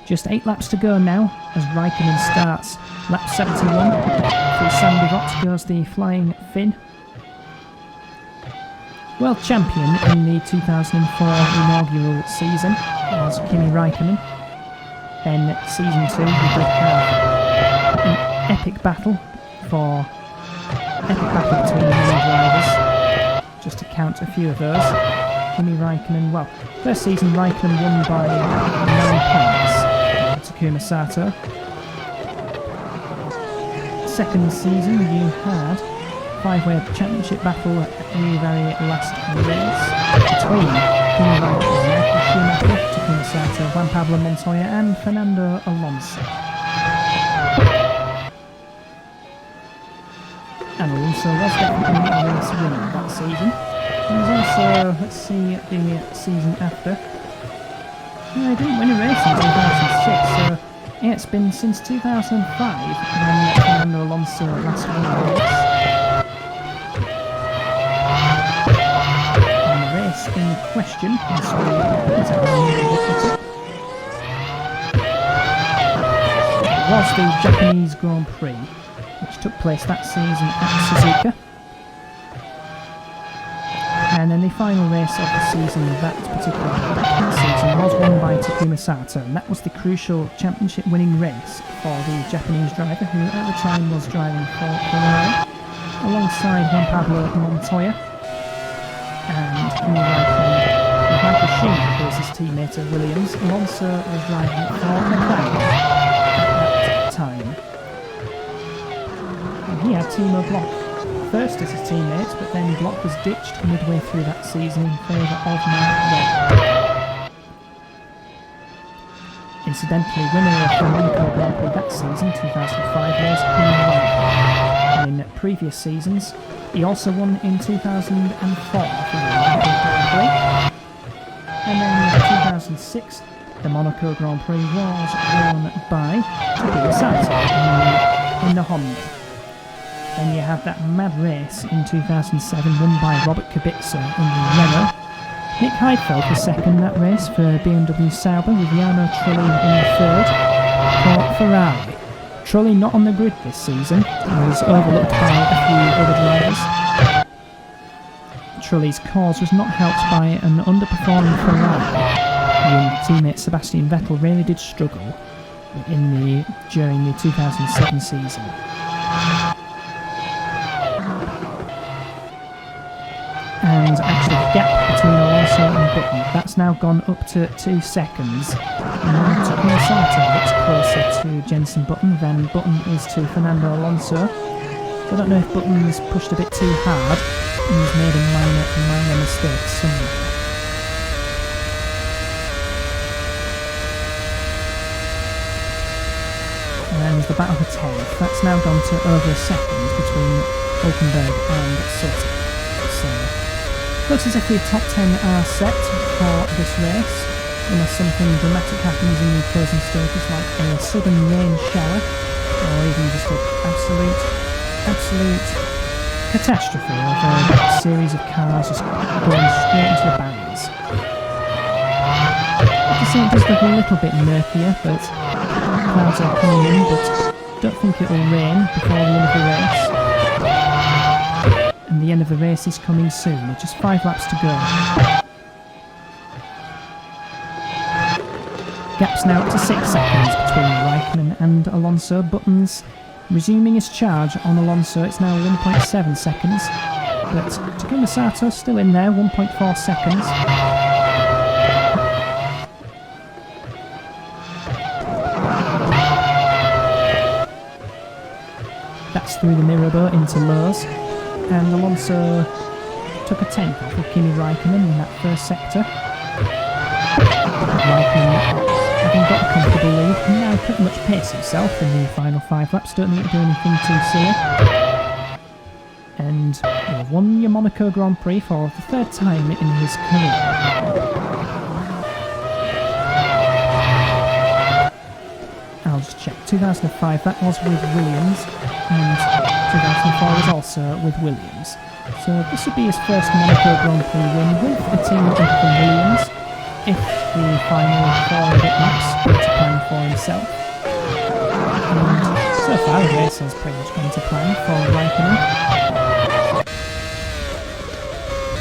Just 8 laps to go now as Raikkonen starts lap 71. Through Sandy Rot goes the Flying Finn. World champion in the 2004 inaugural season was Kimi Raikkonen. Then season 2 we did have an epic battle between the main drivers. Just to count a few of those. Kimi Raikkonen, well, first season Raikkonen won by 9 points. Takuma Sato. second season, you had five-way championship battle at the very last race between Kimi Raikkonen, Michael Schumacher, Takuma Sato, Juan Pablo Montoya and Fernando Alonso. And Alonso was definitely a race winner that season. He was also, let's see, the season after. No, he didn't win a race in 2006, so yeah, it's been since 2005 when Fernando Alonso last won a race. And the race in question was the Japanese Grand Prix, which took place that season at Suzuka. And then the final race of the season, that particular season, was won by Takuma Sato, and that was the crucial championship winning race for the Japanese driver, who at the time was driving for Ferrari, alongside Juan Pablo Montoya and Kimi Raikkonen. Michael Schumacher was his teammate at Williams. Alonso was driving for McLaren at that time. And he had Timo Glock first as his teammates, but then Glock was ditched midway through that season in favour of Mark Webber. Incidentally, winner of the Monaco Grand Prix that season, 2005, was Kimi Raikkonen. And in previous seasons, he also won in 2004 for the Monaco Grand Prix. And then in 2006, the Monaco Grand Prix was won by Takuma Sato in the Honda. Then you have that mad race in 2007 won by Robert Kubica in the Renault. Nick Heidfeld was second that race for BMW Sauber, with Jarno Trulli in third for Ferrari. Trulli not on the grid this season, was overlooked by a few other drivers. Trulli's cause was not helped by an underperforming Ferrari, and teammate Sebastian Vettel really did struggle during the 2007 season. And actually the gap between Alonso and Button, that's now gone up to 2 seconds. And Takuma Sato looks closer to Jenson Button than Button is to Fernando Alonso. So I don't know if Button has pushed a bit too hard and has made a minor mistake somewhere. And the battle for 10th, that's now gone to over a second between Hulkenberg and Sutton. So looks as if the top 10 are set for this race, unless something dramatic happens in the closing stages, like a sudden rain shower, or even just an absolute catastrophe of a series of cars just going straight into the barriers. I can see it does look a little bit murkier, but clouds are coming in, but don't think it will rain before the end of the race. And the end of the race is coming soon, with just 5 laps to go. Gap's now up to 6 seconds between Raikkonen and Alonso. Buttons resuming his charge on Alonso, it's now 1.7 seconds. But Takuma Sato still in there, 1.4 seconds. That's through the Mirabeau into Lowe's. And Alonso took a 10th off of Kimi Raikkonen in that first sector. Raikkonen, having got a comfortable lead, can now pretty much pace himself in the final 5 laps, don't need to do anything too silly. And he'll won your Monaco Grand Prix for the 3rd time in his career. I'll just check. 2005, that was with Williams, and 2004 was also with Williams. So this would be his first Monaco Grand Prix win with a team other than Williams, if the final 4 laps go to plan for himself. And so far the race has pretty much gone to plan for Raikkonen,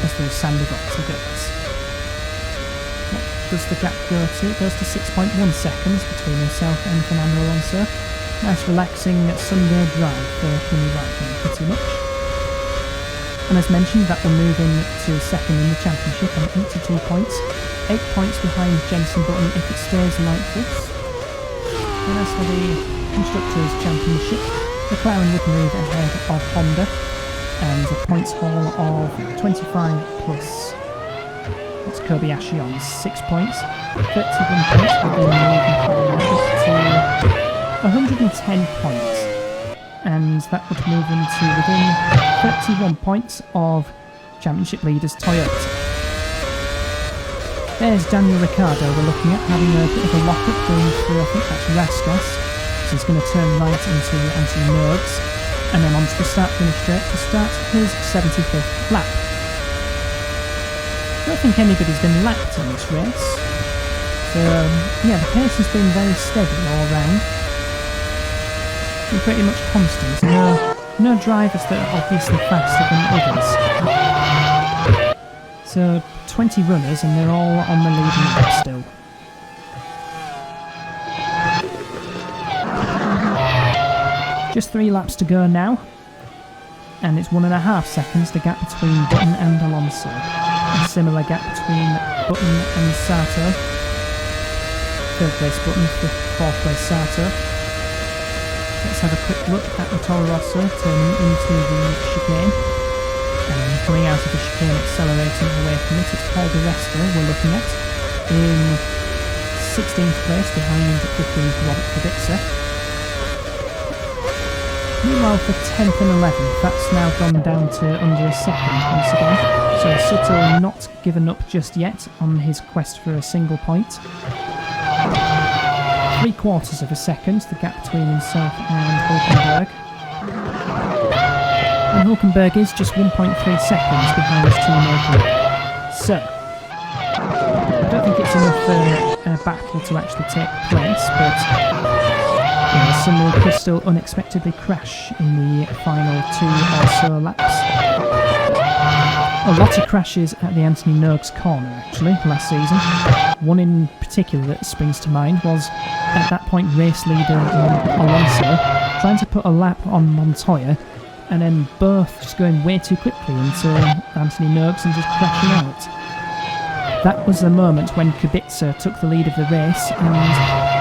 as the Sandy Doctor goes. What does the gap go to? It goes to 6.1 seconds between himself and Fernando Alonso. Nice relaxing Sunday drive for Kimi Raikkonen, pretty much. And as mentioned, that will move in to second in the championship on 82 points. 8 points behind Jenson Button if it stays like this. And as for the Constructors' Championship, McLaren would move ahead of Honda, and a points haul of 25 plus. That's Kobayashi on 6 points. 31 points would then move McLaren up to 110 points. And that would move them to within 31 points of championship leaders Toyota. There's Daniel Ricciardo we're looking at, having a bit of a lock-up going through, I think that's Raskas. So he's going to turn right into Anthony Nerds, and then onto the start-finish straight to start his 75th lap. I don't think anybody's been lapped in this race. So, yeah, the pace has been very steady all round. Been pretty much constant. No drivers that are obviously faster than others. So 20 runners and they're all on the leading lap still. Just 3 laps to go now, and it's 1.5 seconds the gap between Button and Alonso. A similar gap between Button and Sato. 3rd place Button, 4th place Sato. Let's have a quick look at the Toro Rosso turning into the chicane. And then coming out of the chicane, accelerating away from it. It's Paul Di Resta we're looking at in 16th place behind 15th Robert Kubica. Meanwhile for 10th and 11th, that's now gone down to under a second once again. So Sutto not given up just yet on his quest for a single point. 3/4 of a second, the gap between himself and Hulkenberg. And Hulkenberg is just 1.3 seconds behind his teammate. So, I don't think it's enough for a battle to actually take place, but some crystal unexpectedly crash in the final 2 or so laps. A lot of crashes at the Anthony Noakes corner actually last season. One in particular that springs to mind was at that point race leader Alonso trying to put a lap on Montoya, and then both just going way too quickly into Anthony Noakes and just crashing out. That was the moment when Kubica took the lead of the race and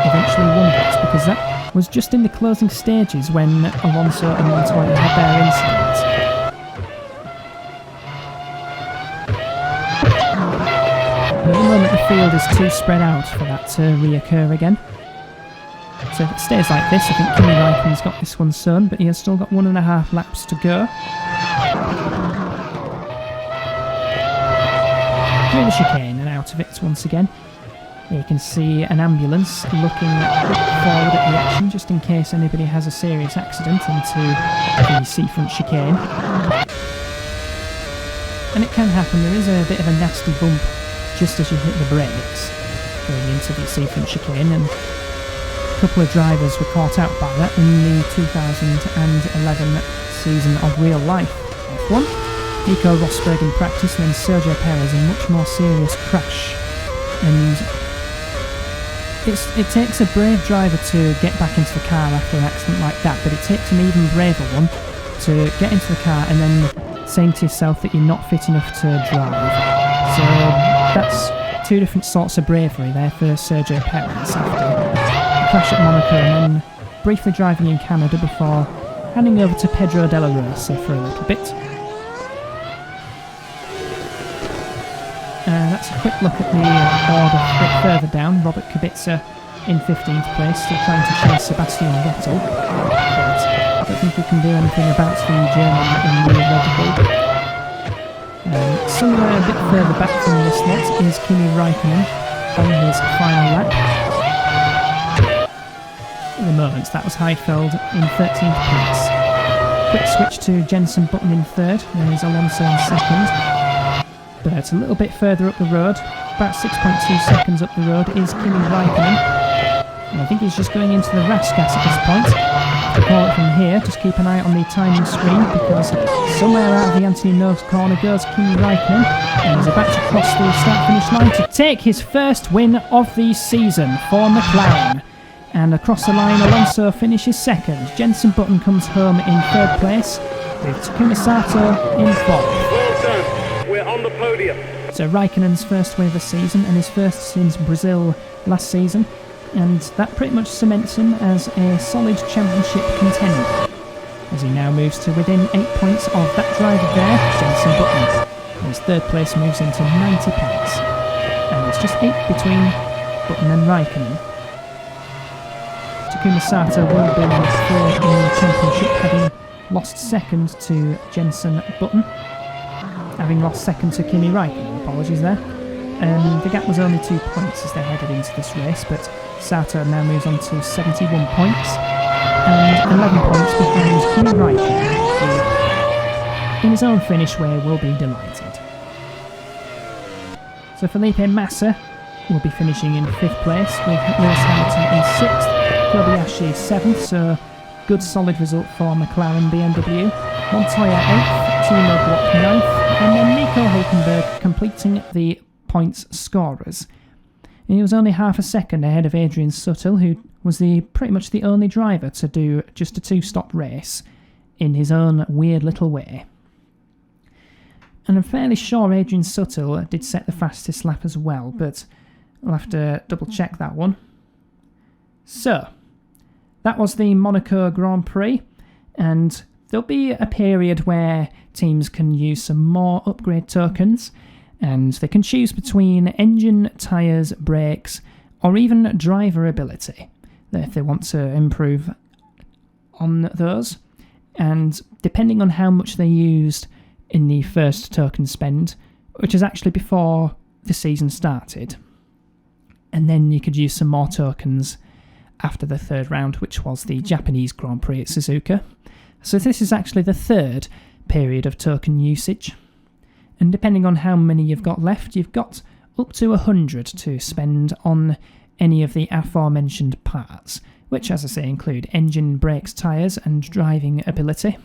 eventually won it, because that was just in the closing stages when Alonso and Montoya had their incident. At the moment the field is too spread out for that to reoccur again. So if it stays like this, I think Kimi Raikkonen's got this one sewn, but he has still got 1.5 laps to go. Through the chicane and out of it once again. Here you can see an ambulance looking forward at the action just in case anybody has a serious accident into the seafront chicane. And it can happen, there is a bit of a nasty bump just as you hit the brakes going into the seafront chicane, and a couple of drivers were caught out by that in the 2011 season of Real Life F1. Nico Rosberg in practice, and then Sergio Perez in much more serious crash. And it takes a brave driver to get back into the car after an accident like that, but it takes an even braver one to get into the car and then saying to yourself that you're not fit enough to drive. So that's 2 different sorts of bravery there for Sergio Perez after the crash at Monaco, and then briefly driving in Canada before handing over to Pedro Della Rosa for a little bit. That's a quick look at the order a bit further down. Robert Kubica in 15th place, still trying to chase Sebastian Vettel, but I don't think we can do anything about the German in the Red Bull. Somewhere a bit further back from this lot is Kimi Raikkonen on his final lap. At the moment, that was Heidfeld in 13th place. Quick switch to Jenson Button in 3rd, there's Alonso in 2nd. But a little bit further up the road, about 6.2 seconds up the road, is Kimi Raikkonen. And I think he's just going into the Raskas at this point. To call it from here, just keep an eye on the timing screen, because somewhere out of the Anthony Noakes corner goes Kimi Raikkonen, and he's about to cross the start-finish line to take his first win of the season for McLaren. And across the line, Alonso finishes 2nd. Jenson Button comes home in 3rd place, with Takuma Sato in 4th. We're on the podium. So Raikkonen's first win of the season, and his first since Brazil last season, and that pretty much cements him as a solid championship contender. as he now moves to within 8 points of that driver there, Jenson Button. And his third place moves into 90 points. And it's just 8 between Button and Raikkonen. Takuma Sato will be third in the championship, having lost second to Jenson Button. Having lost second to Kimi Raikkonen, apologies there. The gap was only 2 points as they headed into this race, but Sato now moves on to 71 points and 11 points behind Kimi Raikkonen, who in his own finish way will be delighted. So Felipe Massa will be finishing in 5th place with Lewis Hamilton in 6th, Kobayashi 7th, so good solid result for McLaren BMW, Montoya 8th, Timo Glock 9th, and then Nico Hulkenberg completing the points scorers. And he was only half a second ahead of Adrian Sutil, who was pretty much the only driver to do just a 2-stop race in his own weird little way. And I'm fairly sure Adrian Sutil did set the fastest lap as well, but I'll have to double check that one. So, that was the Monaco Grand Prix, and there'll be a period where teams can use some more upgrade tokens, and they can choose between engine, tyres, brakes, or even driver ability if they want to improve on those. And depending on how much they used in the first token spend, which is actually before the season started, and then you could use some more tokens after the third round, which was the Japanese Grand Prix at Suzuka. So this is actually the third period of token usage. And depending on how many you've got left, you've got up to 100 to spend on any of the aforementioned parts, which, as I say, include engine, brakes, tyres, and driving ability.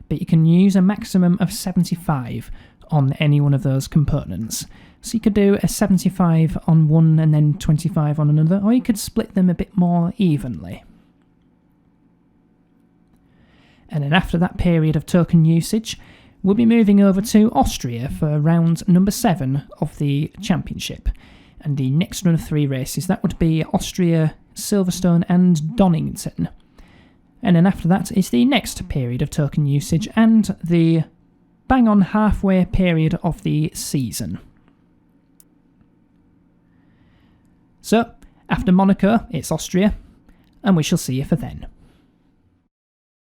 But you can use a maximum of 75 on any one of those components. So you could do a 75 on one and then 25 on another, or you could split them a bit more evenly. And then after that period of token usage, we'll be moving over to Austria for round number 7 of the championship. And the next run of 3 races, that would be Austria, Silverstone and Donington. And then after that is the next period of token usage and the bang on halfway period of the season. So, after Monaco, it's Austria, and we shall see you for then.